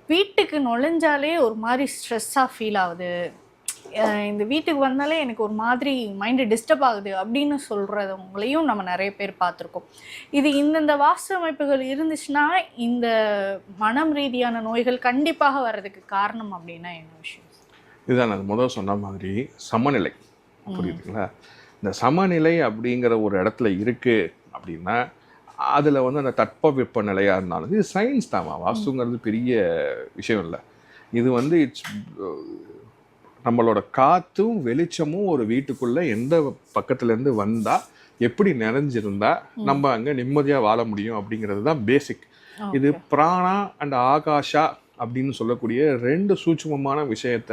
வீட்டுக்கு நுழைஞ்சாலே ஒரு மாதிரி ஸ்ட்ரெஸ்ஸாக ஃபீல் ஆகுது, இந்த வீட்டுக்கு வந்தாலே எனக்கு ஒரு மாதிரி மைண்டு டிஸ்டர்ப் ஆகுது அப்படின்னு சொல்கிறவங்களையும் நம்ம நிறைய பேர் பார்த்துருக்கோம். இது இந்தந்த வாஸ்து அமைப்புகள் இருந்துச்சுன்னா இந்த மனம் ரீதியான நோய்கள் கண்டிப்பாக வர்றதுக்கு காரணம் அப்படின்னா என்ன விஷயம்? இதுதான் நான் முதல் சொன்ன மாதிரி சமநிலை. புரியுதுங்களா? இந்த சமநிலை அப்படிங்கிற ஒரு இடத்துல இருக்குது அப்படின்னா அதில் வந்து அந்த தட்பவெப்ப நிலையாக இருந்தாலும், இது சயின்ஸ் தாமா, வாஸ்துங்கிறது பெரிய விஷயம் இல்லை. இது வந்து நம்மளோட காற்றும் வெளிச்சமும் ஒரு வீட்டுக்குள்ளே எந்த பக்கத்துலேருந்து வந்தால் எப்படி நிறைஞ்சிருந்தா நம்ம அங்கே நிம்மதியாக வாழ முடியும் அப்படிங்கிறது தான் பேசிக். இது பிராணா அண்ட் ஆகாஷா அப்படின்னு சொல்லக்கூடிய ரெண்டு சூட்சுமமான விஷயத்த,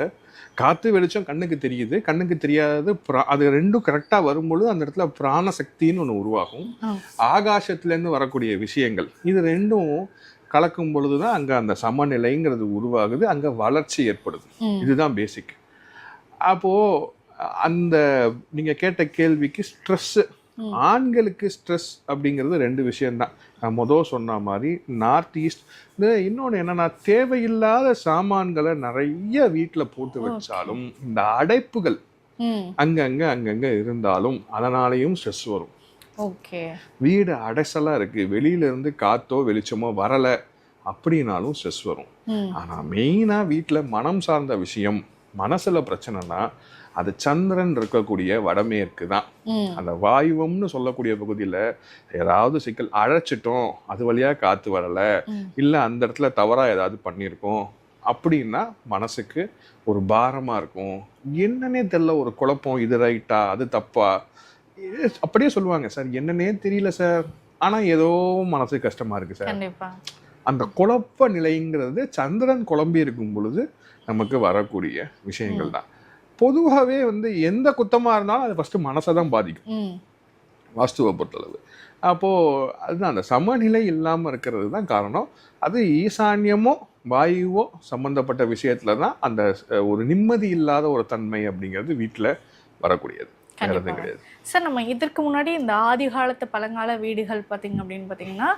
காற்று வெளிச்சம் கண்ணுக்கு தெரியுது, கண்ணுக்கு தெரியாது, அது ரெண்டும் கரெக்டாக வரும்பொழுது அந்த இடத்துல பிராணசக்தின்னு ஒன்று உருவாகும். ஆகாசத்துலேருந்து வரக்கூடிய விஷயங்கள் இது ரெண்டும் கலக்கும் பொழுது தான் அங்கே அந்த சமநிலைங்கிறது உருவாகுது, அங்கே வளர்ச்சி ஏற்படுது. இதுதான் பேசிக். அப்போது அந்த நீங்கள் கேட்ட கேள்விக்கு ஸ்ட்ரெஸ்ஸு, ஆண்களுக்கு ஸ்ட்ரெஸ் அப்படிங்கிறது ரெண்டு விஷயந்தான். நான் முதல் சொன்ன மாதிரி நார்த் ஈஸ்ட். இன்னொன்று என்னென்னா, தேவையில்லாத சாமான்களை நிறைய வீட்டில் போட்டு வச்சாலும், இந்த அடைப்புகள் அங்கங்கே இருந்தாலும் அதனாலேயும் ஸ்ட்ரெஸ் வரும். வீடு அடைசலாக இருக்குது, வெளியிலேருந்து காற்றோ வெளிச்சமோ வரலை அப்படின்னாலும் ஸ்ட்ரெஸ் வரும். ஆனால் மெயினாக வீட்டில் மனம் சார்ந்த விஷயம், மனசில் பிரச்சனைனா அது சந்திரன் இருக்கக்கூடிய வடமேற்கு தான். அந்த வாயுவம்னு சொல்லக்கூடிய பகுதியில் ஏதாவது சிக்கல், அழைச்சிட்டோம், அது வழியாக காற்று வரலை, இல்லை அந்த இடத்துல தவறாக ஏதாவது பண்ணியிருக்கோம் அப்படின்னா மனசுக்கு ஒரு பாரமாக இருக்கும். என்னன்னே தெரியல, ஒரு குழப்பம், இது ரைட்டா அது தப்பா, அப்படியே சொல்லுவாங்க, சார் என்னன்னே தெரியல சார், ஆனால் ஏதோ மனசுக்கு கஷ்டமாக இருக்குது சார். அந்த குழப்ப நிலைங்கிறது சந்திரன் குழம்பி இருக்கும் பொழுது நமக்கு வரக்கூடிய விஷயங்கள் தான். பொதுவாகவே வந்து எந்த குத்தமாக இருந்தாலும் அது ஃபஸ்ட்டு மனசை தான் பாதிக்கும் வாஸ்துவை பொறுத்தளவு. அப்போது அதுதான் அந்த சமநிலை இல்லாமல் இருக்கிறது தான் காரணம். அது ஈசான்யமோ வாயுவோ சம்மந்தப்பட்ட விஷயத்தில் தான் அந்த ஒரு நிம்மதி இல்லாத ஒரு தன்மை அப்படிங்கிறது வீட்டில் வரக்கூடியது, கிடையாது சார். நம்ம இதற்கு முன்னாடி இந்த ஆதி காலத்து பழங்கால வீடுகள் பார்த்தீங்கன்னா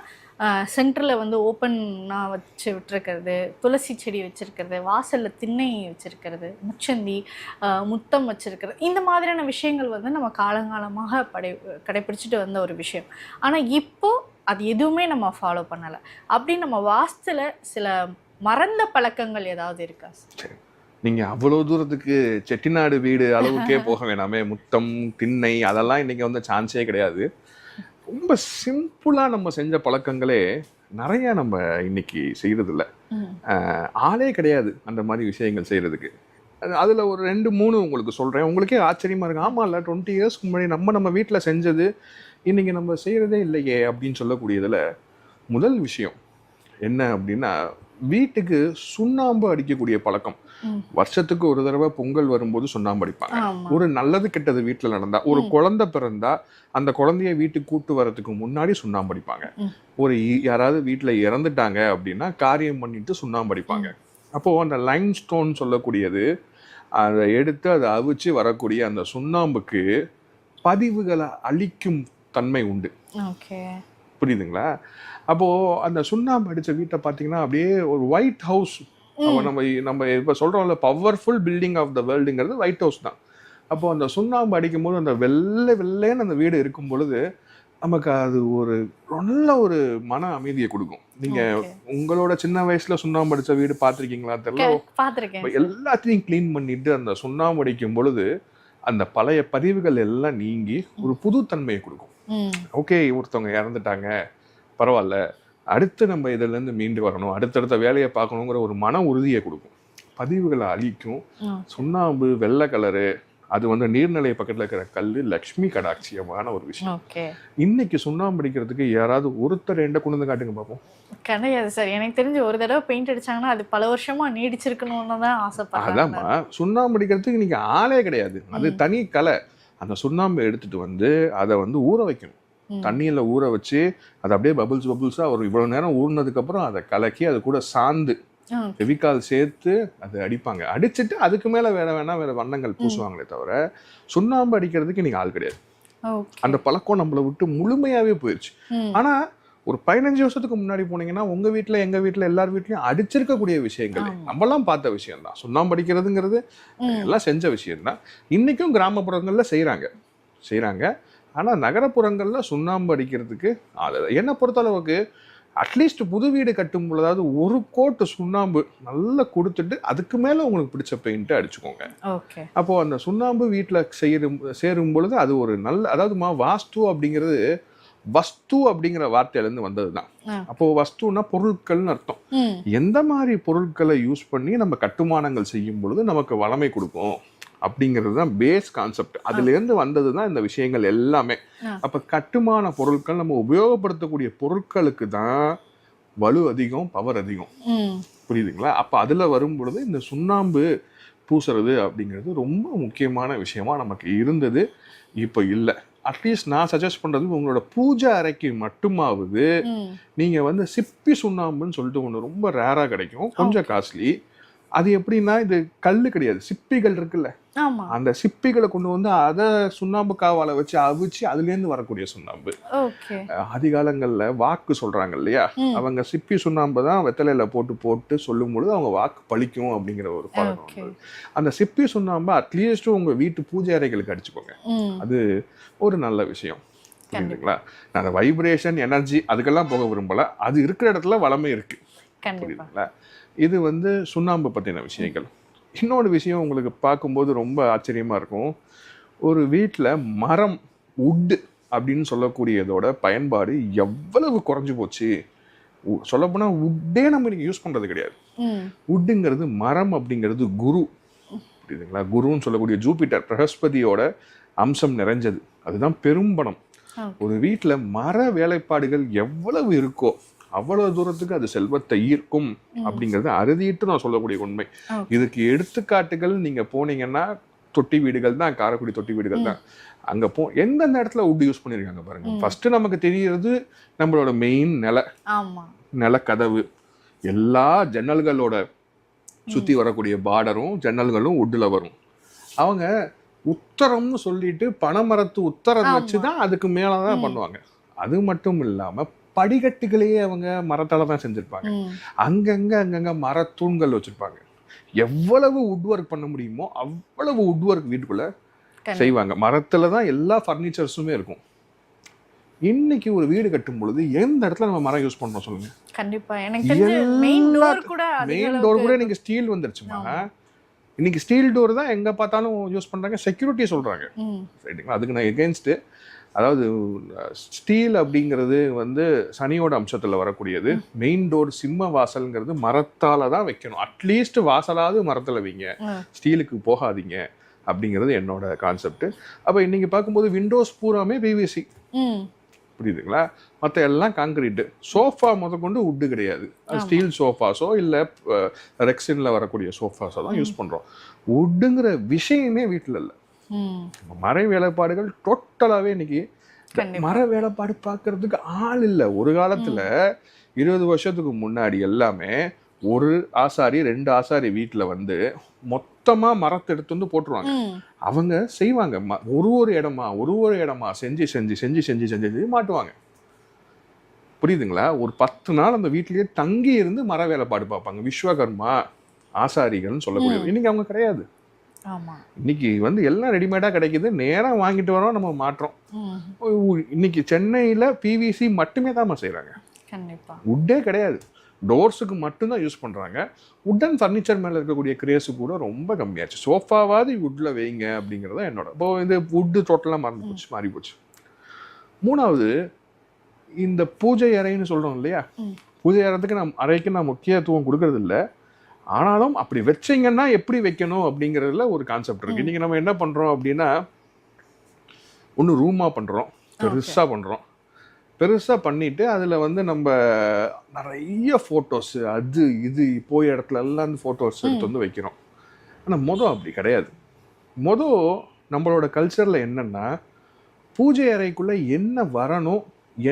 சென்டரில் வந்து ஓப்பனாக வச்சு விட்டுருக்கிறது, துளசி செடி வச்சுருக்கிறது, வாசலில் திண்ணை வச்சுருக்கிறது, முச்சந்தி முத்தம் வச்சுருக்கிறது, இந்த மாதிரியான விஷயங்கள் வந்து நம்ம காலங்காலமாக கடைப்பிடிச்சிட்டு வந்த ஒரு விஷயம். ஆனால் இப்போது அது எதுவுமே நம்ம ஃபாலோ பண்ணலை. அப்படி நம்ம வாஸ்துல சில மறந்த பழக்கங்கள் ஏதாவது இருக்கா சார்? நீங்கள் அவ்வளோ தூரத்துக்கு செட்டிநாடு வீடு அளவுக்கே போக வேணாமே, முத்தம் திண்ணை அதெல்லாம் இன்றைக்கி வந்து சான்ஸே கிடையாது. ரொம்ப சிம்பிளாக நம்ம செஞ்ச பழக்கங்களே நிறைய நம்ம இன்னைக்கு செய்கிறதில்ல. ஆளே கிடையாது அந்த மாதிரி விஷயங்கள் செய்கிறதுக்கு. அதில் ஒரு 2-3 உங்களுக்கு சொல்கிறேன், உங்களுக்கே ஆச்சரியமாக இருக்கு. ஆமாம் இல்லை, 20 இயர்ஸ்க்கு முன்னாடி நம்ம வீட்டில் செஞ்சது இன்றைக்கி நம்ம செய்கிறதே இல்லையே அப்படின்னு சொல்லக்கூடியதில் முதல் விஷயம் என்ன அப்படின்னா, வீட்டுக்கு சுண்ணாம்பு அடிக்கக்கூடிய பழக்கம். வருஷத்துக்கு ஒரு தடவை பொங்கல் வரும்போது சுண்ணாம்பு அடிப்பாங்க. ஒரு நல்லது கெட்டது வீட்டில் நடந்தா, ஒரு குழந்தை பிறந்தா அந்த குழந்தைய வீட்டுக்கு கூட்டு வரதுக்கு முன்னாடி சுண்ணாம்பு அடிப்பாங்க. ஒரு யாராவது வீட்டில் இறந்துட்டாங்க அப்படின்னா காரியம் பண்ணிட்டு சுண்ணாம்பு அடிப்பாங்க. அப்போது அந்த லைம் ஸ்டோன் சொல்லக்கூடியது, அதை எடுத்து அதை அவிச்சு வரக்கூடிய அந்த சுண்ணாம்புக்கு பதிவுகளை அழிக்கும் தன்மை உண்டு. ஓகே, புரியுதுங்களா? அப்போ அந்த சுண்ணாம்பு அடிச்ச வீட்டை பார்த்தீங்கன்னா அப்படியே ஒரு ஒயிட் ஹவுஸ். நம்ம இப்போ சொல்றோம்ல, பவர்ஃபுல் பில்டிங் ஆஃப் த வேர்ல்டுங்கிறது ஒயிட் ஹவுஸ் தான். அப்போ அந்த சுண்ணாம்பு அடிக்கும் போது அந்த வெள்ளைன்னு அந்த வீடு இருக்கும் பொழுது நமக்கு அது ஒரு நல்ல ஒரு மன அமைதியை கொடுக்கும். நீங்க உங்களோட சின்ன வயசுல சுண்ணாம்பு அடிச்ச வீடு பார்த்திருக்கீங்களா தெரியல. எல்லாத்தையும் கிளீன் பண்ணிட்டு அந்த சுண்ணாம்பு அடிக்கும் பொழுது அந்த பழைய பதிவுகள் எல்லாம் நீங்கி ஒரு புது தன்மையை கொடுக்கும். ஓகே, ஒருத்தவங்க இறந்துட்டாங்க, பரவாயில்ல, அடுத்து நம்ம இதுல இருந்து மீண்டு வரணும், அடுத்தடுத்த வேலையை பார்க்கணுங்கிற ஒரு மன உறுதியை கொடுக்கும். பதிவுகளை அழிக்கும். சுண்ணாம்பு வெள்ளை கலரு, அது வந்து நீர்நிலை பக்கத்துல இருக்கிற கல்லு லக்ஷ்மி கடாட்சியமான ஒரு விஷயம். இன்னைக்கு சுண்ணாம்பு அடிக்கிறதுக்கு யாராவது ஒருத்தர் எண்ட கொண்டு வந்து காட்டுங்க பார்ப்போம். கிடையாது சார். எனக்கு தெரிஞ்சு ஒரு தடவை பெயிண்ட் அடிச்சாங்கன்னா அது பல வருஷமா நீடிச்சிருக்கணும்னு தான் ஆசைப்படுறேன். அதாம்மா, சுண்ணாம்பு அடிக்கிறதுக்கு இன்னைக்கு ஆளே கிடையாது. அது தனி கலை. அந்த சுண்ணாம்பு எடுத்துட்டு வந்து அதை வந்து ஊற வைக்கணும். தண்ணியில ஊற வச்சு அதை அப்படியே பபுள்ஸா ஒரு இவ்வளவு நேரம் ஊறினதுக்கு அப்புறம் அதை கலக்கி அது கூட சாந்து ஃபெவிகால் சேர்த்து அது அடிப்பாங்க. அடிச்சுட்டு அதுக்கு மேல வேற வண்ணங்கள் பூசுவாங்களே தவிர சுண்ணாம்பு அடிக்கிறதுக்கு நீங்க ஆள் கிடையாது. அந்த பழக்கம் நம்மளை விட்டு முழுமையாவே போயிடுச்சு. ஆனா ஒரு 15 வருஷத்துக்கு முன்னாடி போனீங்கன்னா உங்க வீட்டுல எங்க வீட்டுல எல்லார் வீட்லயும் அடிச்சிருக்கக்கூடிய விஷயங்கள் நம்மலாம் பார்த்த விஷயம் தான். சுண்ணாம்பு அடிக்கிறதுங்கிறது எல்லாம் செஞ்ச விஷயம் தான். இன்னைக்கும் கிராமப்புறங்கள்ல செய்யறாங்க. ஆனா நகரப்புறங்கள்ல சுண்ணாம்பு அடிக்கிறதுக்கு என்னை பொறுத்தளவுக்கு அட்லீஸ்ட் புது வீடு கட்டும் பொழுதாவது ஒரு கோட்டு சுண்ணாம்பு நல்லா கொடுத்துட்டு அதுக்கு மேல உங்களுக்கு பிடிச்ச பெயிண்ட் அடிச்சுக்கோங்க. அப்போ அந்த சுண்ணாம்பு வீட்டுல சேரும் பொழுது அது ஒரு நல்ல, அதாவது வாஸ்து அப்படிங்கிறது வஸ்து அப்படிங்கிற வார்த்தையில இருந்து வந்ததுதான். அப்போ வஸ்துன்னா பொருட்கள்னு அர்த்தம். எந்த மாதிரி பொருட்களை யூஸ் பண்ணி நம்ம கட்டுமானங்கள் செய்யும் பொழுது நமக்கு வளமை கொடுக்கும் அப்படிங்கிறது தான் பேஸ் கான்செப்ட். அதுல இருந்து வந்ததுதான் இந்த விஷயங்கள் எல்லாமே. அப்ப கட்டுமான பொருட்கள் நம்ம உபயோகப்படுத்தக்கூடிய பொருட்களுக்கு தான் வலு அதிகம், பவர் அதிகம். புரியுதுங்களா? அப்ப அதுல வரும் பொழுது இந்த சுண்ணாம்பு பூசுறது அப்படிங்கிறது ரொம்ப முக்கியமான விஷயமா நமக்கு இருந்தது. இப்ப இல்லை. அட்லீஸ்ட் நான் சஜஸ்ட் பண்றது உங்களோட பூஜை அறைக்கு மட்டுமாவது நீங்க வந்து சிப்பி சுண்ணாம்புன்னு சொல்லிட்டு ஒண்ணு ரொம்ப ரேரா கிடைக்கும், கொஞ்சம் காஸ்ட்லி. அது எப்படின்னா இது கல்லு கிடையாது, சிப்பிகள் இருக்குல்ல, அந்த சிப்பிகளை கொண்டு வந்து அதை சுண்ணாம்பு காவால வச்சு அவிச்சு அதுல இருந்து வரக்கூடிய சுண்ணாம்பு. அதிகாலங்கள்ல வாக்கு சொல்றாங்க இல்லையா, அவங்க சிப்பி சுண்ணாம்பு தான் வெத்தலையில போட்டு சொல்லும் பொழுது அவங்க வாக்கு பழிக்கும் அப்படிங்கிற ஒரு பழக்கம். அந்த சிப்பி சுண்ணாம்பு அட்லீஸ்ட் உங்க வீட்டு பூஜை அறைகளுக்கு அடிச்சுக்கோங்க. அது ஒரு நல்ல விஷயம். புரியுதுங்களா? அந்த வைப்ரேஷன் எனர்ஜி அதுக்கெல்லாம் போக விரும்பல, அது இருக்கிற இடத்துல வளமை இருக்கு. புரியுதுங்களா? இது வந்து சுண்ணாம்பு பற்றின விஷயங்கள். இன்னொரு விஷயம் உங்களுக்கு பார்க்கும்போது ரொம்ப ஆச்சரியமாக இருக்கும். ஒரு வீட்டில் மரம், உட்டு அப்படின்னு சொல்லக்கூடியதோட பயன்பாடு எவ்வளவு குறைஞ்சி போச்சு. சொல்லப்போனால் உட்டே நம்ம இன்னைக்கு யூஸ் பண்ணுறது கிடையாது. உட்டுங்கிறது, மரம் அப்படிங்கிறது குரு. புரியுதுங்களா? குருன்னு சொல்லக்கூடிய ஜூபிட்டர், பிரகஸ்பதியோட அம்சம் நிறைஞ்சது. அதுதான் பெரும்பணம். ஒரு வீட்டில் மர வேலைப்பாடுகள் எவ்வளவு இருக்கோ அவ்வளவு தூரத்துக்கு அது செல்வத்தை ஈர்க்கும் அப்படிங்கறது அறுதிட்டு நான் சொல்லக்கூடிய உண்மை. இதுக்கு எடுத்துக்காட்டுகள் நீங்க போனீங்கன்னா தொட்டி வீடுகள் தான், காரைக்குடி தொட்டி வீடுகள் தான். அங்க எந்தெந்த இடத்துல உட் யூஸ் பண்ணிருக்காங்க பாருங்க. ஃபர்ஸ்ட் நமக்கு தெரியறது நம்மளோட மெயின் நிலக்கதவு. எல்லா ஜன்னல்களோட சுத்தி வரக்கூடிய பார்டரும் ஜன்னல்களும் உட்ல வரும். அவங்க உத்தரம்னு சொல்லிட்டு பனைமரத்து உத்தரம் வச்சுதான் அதுக்கு மேலதான் பண்ணுவாங்க. அது மட்டும் இல்லாம படிக்கட்டுகளையே அவங்க மரத்தால தான் செஞ்சிருப்பாங்க. அங்கங்க மரத்தூண்கள் வச்சிருப்பாங்க. எவ்வளவு உட் ஒர்க் பண்ண முடியுமோ அவ்வளவு உட் ஒர்க் வீட்டுக்குள்ள செய்வாங்க. மரத்துல தான் எல்லா பர்னிச்சர்ஸுமே இருக்கும். இன்னைக்கு ஒரு வீடு கட்டும் பொழுது எந்த இடத்துல நம்ம மரம் யூஸ் பண்ணோம் சொல்லுங்க? கண்டிப்பா எனக்கு மெயின் டோர் கூட நீங்க ஸ்டீல் வந்துருச்சுமா. இன்னைக்கு ஸ்டீல் டோர் தான் எங்க பார்த்தாலும் யூஸ் பண்றாங்க, செக்யூரிட்டி சொல்றாங்க. ரைட்டுங்களா? அதுக்கு நான் எகென்ஸ்ட். அதாவது ஸ்டீல் அப்படிங்கிறது வந்து சனியோட அம்சத்துல வரக்கூடியது. மெயின் டோர், சிம்ம வாசல்ங்கிறது மரத்தால தான் வைக்கணும். அட்லீஸ்ட் வாசலாவது மரத்துல வைங்க, ஸ்டீலுக்கு போகாதீங்க அப்படிங்கிறது என்னோட கான்செப்ட். அப்ப இன்னைக்கு பார்க்கும்போது விண்டோஸ் பூராமே பிவிசி. புரியுதுங்களா? மற்ற எல்லாம் காங்கிரீட்டு. சோஃபா முதற்கொண்டு உட்டு கிடையாது. ஸ்டீல் சோஃபாஸோ இல்லை ரெக்ஸின்ல வரக்கூடிய சோஃபாஸோ தான் யூஸ் பண்றோம். உட்டுங்கிற விஷயமே வீட்டில் இல்லை. மர வேலைப்பாடுகள் டோட்டலாவே இன்னைக்கு மர வேலைப்பாடு பார்க்கறதுக்கு ஆள் இல்லை. ஒரு காலத்துல 20 வருஷத்துக்கு முன்னாடி எல்லாமே ஒரு ஆசாரி 2 ஆசாரி வீட்டுல வந்து மொத்த மொத்தமாக மரத்தை எடுத்து வந்து போட்டுருவாங்க. அவங்க செய்வாங்க, ஒரு இடமா செஞ்சு செஞ்சு செஞ்சு செஞ்சு செஞ்சு செஞ்சு மாட்டுவாங்க. புரியுதுங்களா? ஒரு 10 நாள் அந்த வீட்டிலேயே தங்கி இருந்து மர வேலைப்பாடு பார்ப்பாங்க. விஸ்வகர்மா ஆசாரிகள்னு சொல்லக்கூடிய. இன்னைக்கு அவங்க கிடையாது. இன்னைக்கு வந்து எல்லாம் ரெடிமேடா கிடைக்குது, நேரம் வாங்கிட்டு வரோம், நம்ம மாற்றோம். இன்னைக்கு சென்னையில பிவிசி மட்டுமே தான் செய்யறாங்க, உட்டே கிடையாது. டோர்ஸுக்கு மட்டும்தான் யூஸ் பண்றாங்க. உட்டன் ஃபர்னிச்சர் மேல இருக்கக்கூடிய கிரேஸு கூட ரொம்ப கம்மியாச்சு. சோஃபாவாவது வுட்ல வைங்க அப்படிங்கிறத என்னோட. இப்போ இது வுட்டு டோட்டலாக மறந்து போச்சு, மாறி போச்சு. மூணாவது, இந்த பூஜை அறைன்னு சொல்றோம் இல்லையா, பூஜை அறைக்கு நான் முக்கியத்துவம் கொடுக்கறது இல்லை. ஆனாலும் அப்படி வச்சிங்கன்னா எப்படி வைக்கணும் அப்படிங்கிறதுல ஒரு கான்செப்ட் இருக்கு. இன்னைக்கு நம்ம என்ன பண்றோம் அப்படின்னா, ஒன்று ரூமா பண்றோம், பெருசா பண்றோம். பெருசா பண்ணிட்டு அதுல வந்து நம்ம நிறைய போட்டோஸ், அது இது போய் இடத்துல எல்லாம் போட்டோஸ் எடுத்து வந்து வைக்கிறோம். ஆனா அப்படி கிடையாது. நம்மளோட கல்ச்சர்ல என்னன்னா, பூஜை அறைக்குள்ள என்ன வரணும்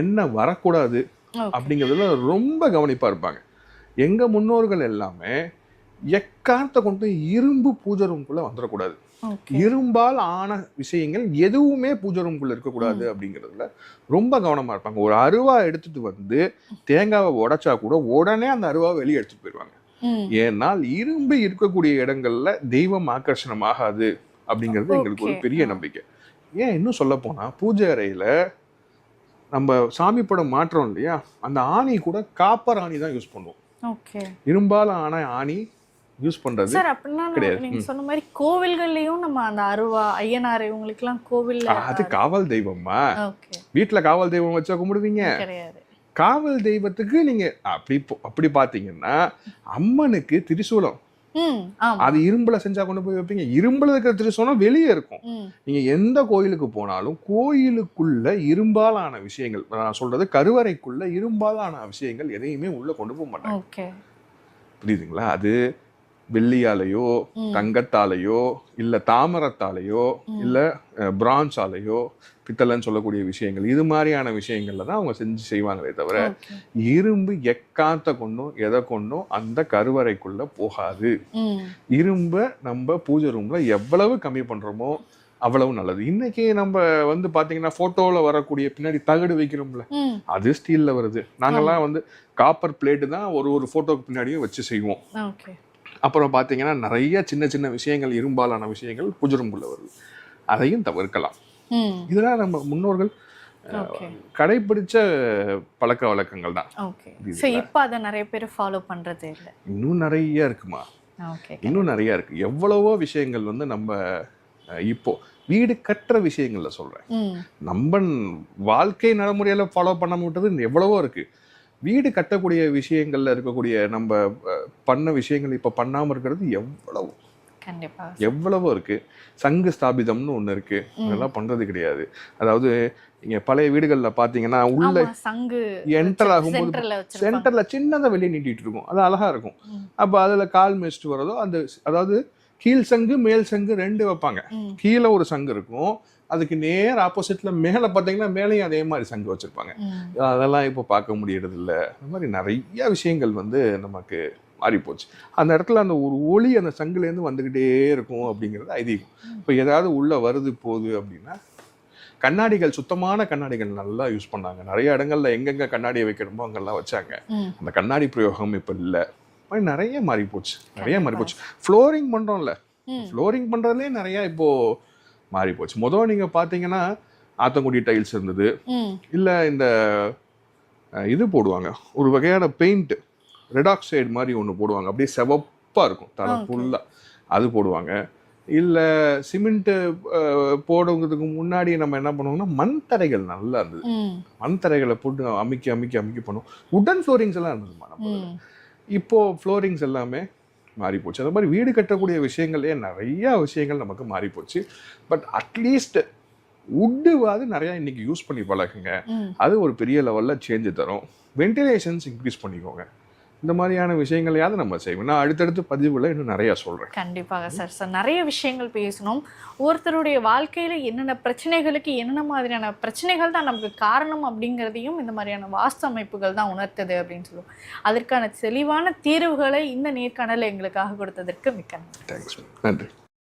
என்ன வரக்கூடாது அப்படிங்கிறதுல ரொம்ப கவனிப்பா இருப்பாங்க. எங்க முன்னோர்கள் எல்லாமே எக்காரணத்தை கொண்டு இரும்பு பூஜை ரூம்குள்ள வந்துடக்கூடாது, இரும்பால் ஆன விஷயங்கள் எதுவுமே பூஜை ரூம்குள்ள இருக்கக்கூடாது அப்படிங்கிறதுல ரொம்ப கவனமா இருப்பாங்க. ஒரு அருவா எடுத்துட்டு வந்து தேங்காவை உடைச்சா கூட உடனே அந்த அருவாவை வெளியே எடுத்துட்டு போயிடுவாங்க. ஏன்னால் இரும்பு இருக்கக்கூடிய இடங்கள்ல தெய்வம் ஆகர்ஷணம் ஆகாது அப்படிங்கிறது எங்களுக்கு ஒரு பெரிய நம்பிக்கை. ஏன் இன்னும் சொல்ல போனா, பூஜை அறையில நம்ம சாமி படம் மாற்றோம் இல்லையா, அந்த ஆணி கூட காப்பர் ஆணி தான் யூஸ் பண்ணுவோம். இரும்பால் ஆன ஆணி யூஸ் பண்றது சார். அப்படின்னா நீங்க சொன்ன மாதிரி கோவில்கள்லயும் நம்ம அந்த அருவா ஐயனார் இவங்களுக்கு எல்லாம் கோவில்ல அது காவல் தெய்வமா, வீட்டுல காவல் தெய்வம் வச்சா கும்பிடுவீங்க கிடையாது. காவல் தெய்வத்துக்கு நீங்க அப்படி பாத்தீங்கன்னா, அம்மனுக்கு திரிசூலம் அது இரும்புல செஞ்சா கொண்டு போய் வைப்பீங்க. இரும்புல இருக்கிற திரிசூலம் வெளியே இருக்கும். நீங்க எந்த கோயிலுக்கு போனாலும் கோயிலுக்குள்ள இரும்பாலான விஷயங்கள், நான் சொல்றது கருவறைக்குள்ள இரும்பாலான விஷயங்கள் எதையுமே உள்ள கொண்டு போக மாட்டாங்க. புரியுதுங்களா? அது வெள்ளியாலேயோ தங்கத்தாலேயோ இல்ல தாமரத்தாலேயோ இல்ல பிரான்ஸாலேயோ பித்தளைன்னு சொல்லக்கூடிய விஷயங்கள், இது மாதிரியான விஷயங்கள்ல தான் அவங்க செஞ்சு செய்வாங்களே தவிர இரும்பு எக்காத்த கொண்டும் எதை கொண்டும் அந்த கருவறைக்குள்ள போகாது. இரும்பை நம்ம பூஜை ரூம்ல எவ்வளவு கம்மி பண்றோமோ அவ்வளவு நல்லது. இன்னைக்கு நம்ம வந்து பாத்தீங்கன்னா போட்டோல வரக்கூடிய பின்னாடி தகடு வைக்கிறோம்ல, அது ஸ்டீல்ல வருது. நாங்கெல்லாம் வந்து காப்பர் பிளேட்டு தான் ஒரு போட்டோக்கு பின்னாடியும் வச்சு செய்வோம். அப்புறம் பார்த்தீங்கன்னா நிறைய சின்ன சின்ன விஷயங்கள், இரும்பாலான விஷயங்கள் பூஜை ரூம்குள்ள வருது. அதையும் தவிர்க்கலாம். இதெல்லாம் நம்ம முன்னோர்கள் கடைபிடிச்ச பழக்க வழக்கங்கள் தான். இப்போ அதை நிறைய பேர் ஃபாலோ பண்றது இல்லை. இன்னும் நிறைய இருக்குமா, இன்னும் நிறைய இருக்கு. எவ்வளவோ விஷயங்கள் வந்து நம்ம இப்போ வீடு கட்டுற விஷயங்கள்ல சொல்றேன், நம்ம வாழ்க்கை நடைமுறையில ஃபாலோ பண்ண விட்டது எவ்வளவோ இருக்கு. வீடு கட்டக்கூடிய விஷயங்கள்ல இருக்கக்கூடிய நம்ம பண்ண விஷயங்கள் இப்ப பண்ணாம இருக்கிறது எவ்வளவோ இருக்கு. சங்கு ஸ்தாபிதம்னு ஒண்ணு இருக்கு, அதெல்லாம் பண்றது கிடையாது. அதாவது நீங்க பழைய வீடுகள்ல பாத்தீங்கன்னா உள்ள சங்கு என்டர் ஆகும்போது சென்டர்ல சின்னதா வெளியே நீட்டிட்டு இருக்கும், அது அழகா இருக்கும். அப்ப அதுல கால் மிஸ்ட் வரதோ அந்த, அதாவது கீழ் சங்கு மேல் சங்கு ரெண்டு வைப்பாங்க. கீழே ஒரு சங்கு இருக்கும், அதுக்கு நேர் ஆப்போசிட்ல மேலே பார்த்தீங்கன்னா மேலேயும் அதே மாதிரி சங்கு வச்சிருப்பாங்க. அதெல்லாம் இப்போ பார்க்க முடியறது இல்லை. அந்த மாதிரி நிறைய விஷயங்கள் வந்து நமக்கு மாறி போச்சு. அந்த இடத்துல அந்த ஒரு ஒளி அந்த சங்குலேருந்து வந்துக்கிட்டே இருக்கும் அப்படிங்கிறது ஐதீகம். இப்போ ஏதாவது உள்ள வருது போகுது அப்படின்னா கண்ணாடிகள், சுத்தமான கண்ணாடிகள் நல்லா யூஸ் பண்ணாங்க. நிறைய இடங்கள்ல எங்கெங்க கண்ணாடியை வைக்கணுமோ அங்கெல்லாம் வச்சாங்க. அந்த கண்ணாடி பிரயோகம் இப்போ இல்லை. நிறைய மாறி போச்சு, நிறைய மாறி போச்சு. ஃப்ளோரிங் பண்றோம்ல, ஃப்ளோரிங் பண்றதுலேயே நிறைய இப்போ மாறி போச்சு. முதல்ல நீங்க பாத்தீங்கன்னா ஆத்தங்குடி டைல்ஸ் இருந்தது, இல்ல இந்த இது போடுவாங்க, ஒரு வகையான பெயிண்ட் ரெட் ஆக்சைடு மாதிரி ஒன்று போடுவாங்க, அப்படியே செவப்பா இருக்கும் தலை ஃபுல்லா, அது போடுவாங்க. இல்ல சிமெண்ட் போடுறதுக்கு முன்னாடி நம்ம என்ன பண்ணுவோம்னா மண் தரைகள் நல்லா இருந்தது, மண் தரைகளை போட்டு அமுக்கி அமுக்கி அமுக்கி பண்ணுவோம். உடன் ஃப்ளோரிங்ஸ் எல்லாம் இருந்ததுமா நம்ம. இப்போ ஃப்ளோரிங்ஸ் எல்லாமே மாறி போச்சு. அந்த மாதிரி வீடு கட்டக்கூடிய விஷயங்களே நிறைய விஷயங்கள் நமக்கு மாறி போச்சு. பட் அட்லீஸ்ட் வுட்டுவாது நிறைய இன்னைக்கு யூஸ் பண்ணி பழகுங்க, அது ஒரு பெரிய லெவல்ல சேஞ்சு தரும். வென்டிலேஷன்ஸ் இன்க்ரீஸ் பண்ணிக்கோங்க. இந்த மாதிரியான விஷயங்களையாவது நம்ம செய்வோம். நான் அடுத்தடுத்து பதிவுல இன்னும் நிறைய சொல்றேன். கண்டிப்பாக சார் நிறைய விஷயங்கள் பேசணும். ஒருத்தருடைய வாழ்க்கையில என்னென்ன பிரச்சனைகளுக்கு என்னென்ன மாதிரியான பிரச்சனைகள் தான் நமக்கு காரணம் அப்படிங்கிறதையும் இந்த மாதிரியான வாஸ்து அமைப்புகள் தான் உணர்த்தது அப்படின்னு சொல்லுவோம். அதற்கான தெளிவான தீர்வுகளை இந்த நேர்காணலை எங்களுக்காக கொடுத்ததற்கு மிக்க நன்றி. தேங்க்ஸ். நன்றி.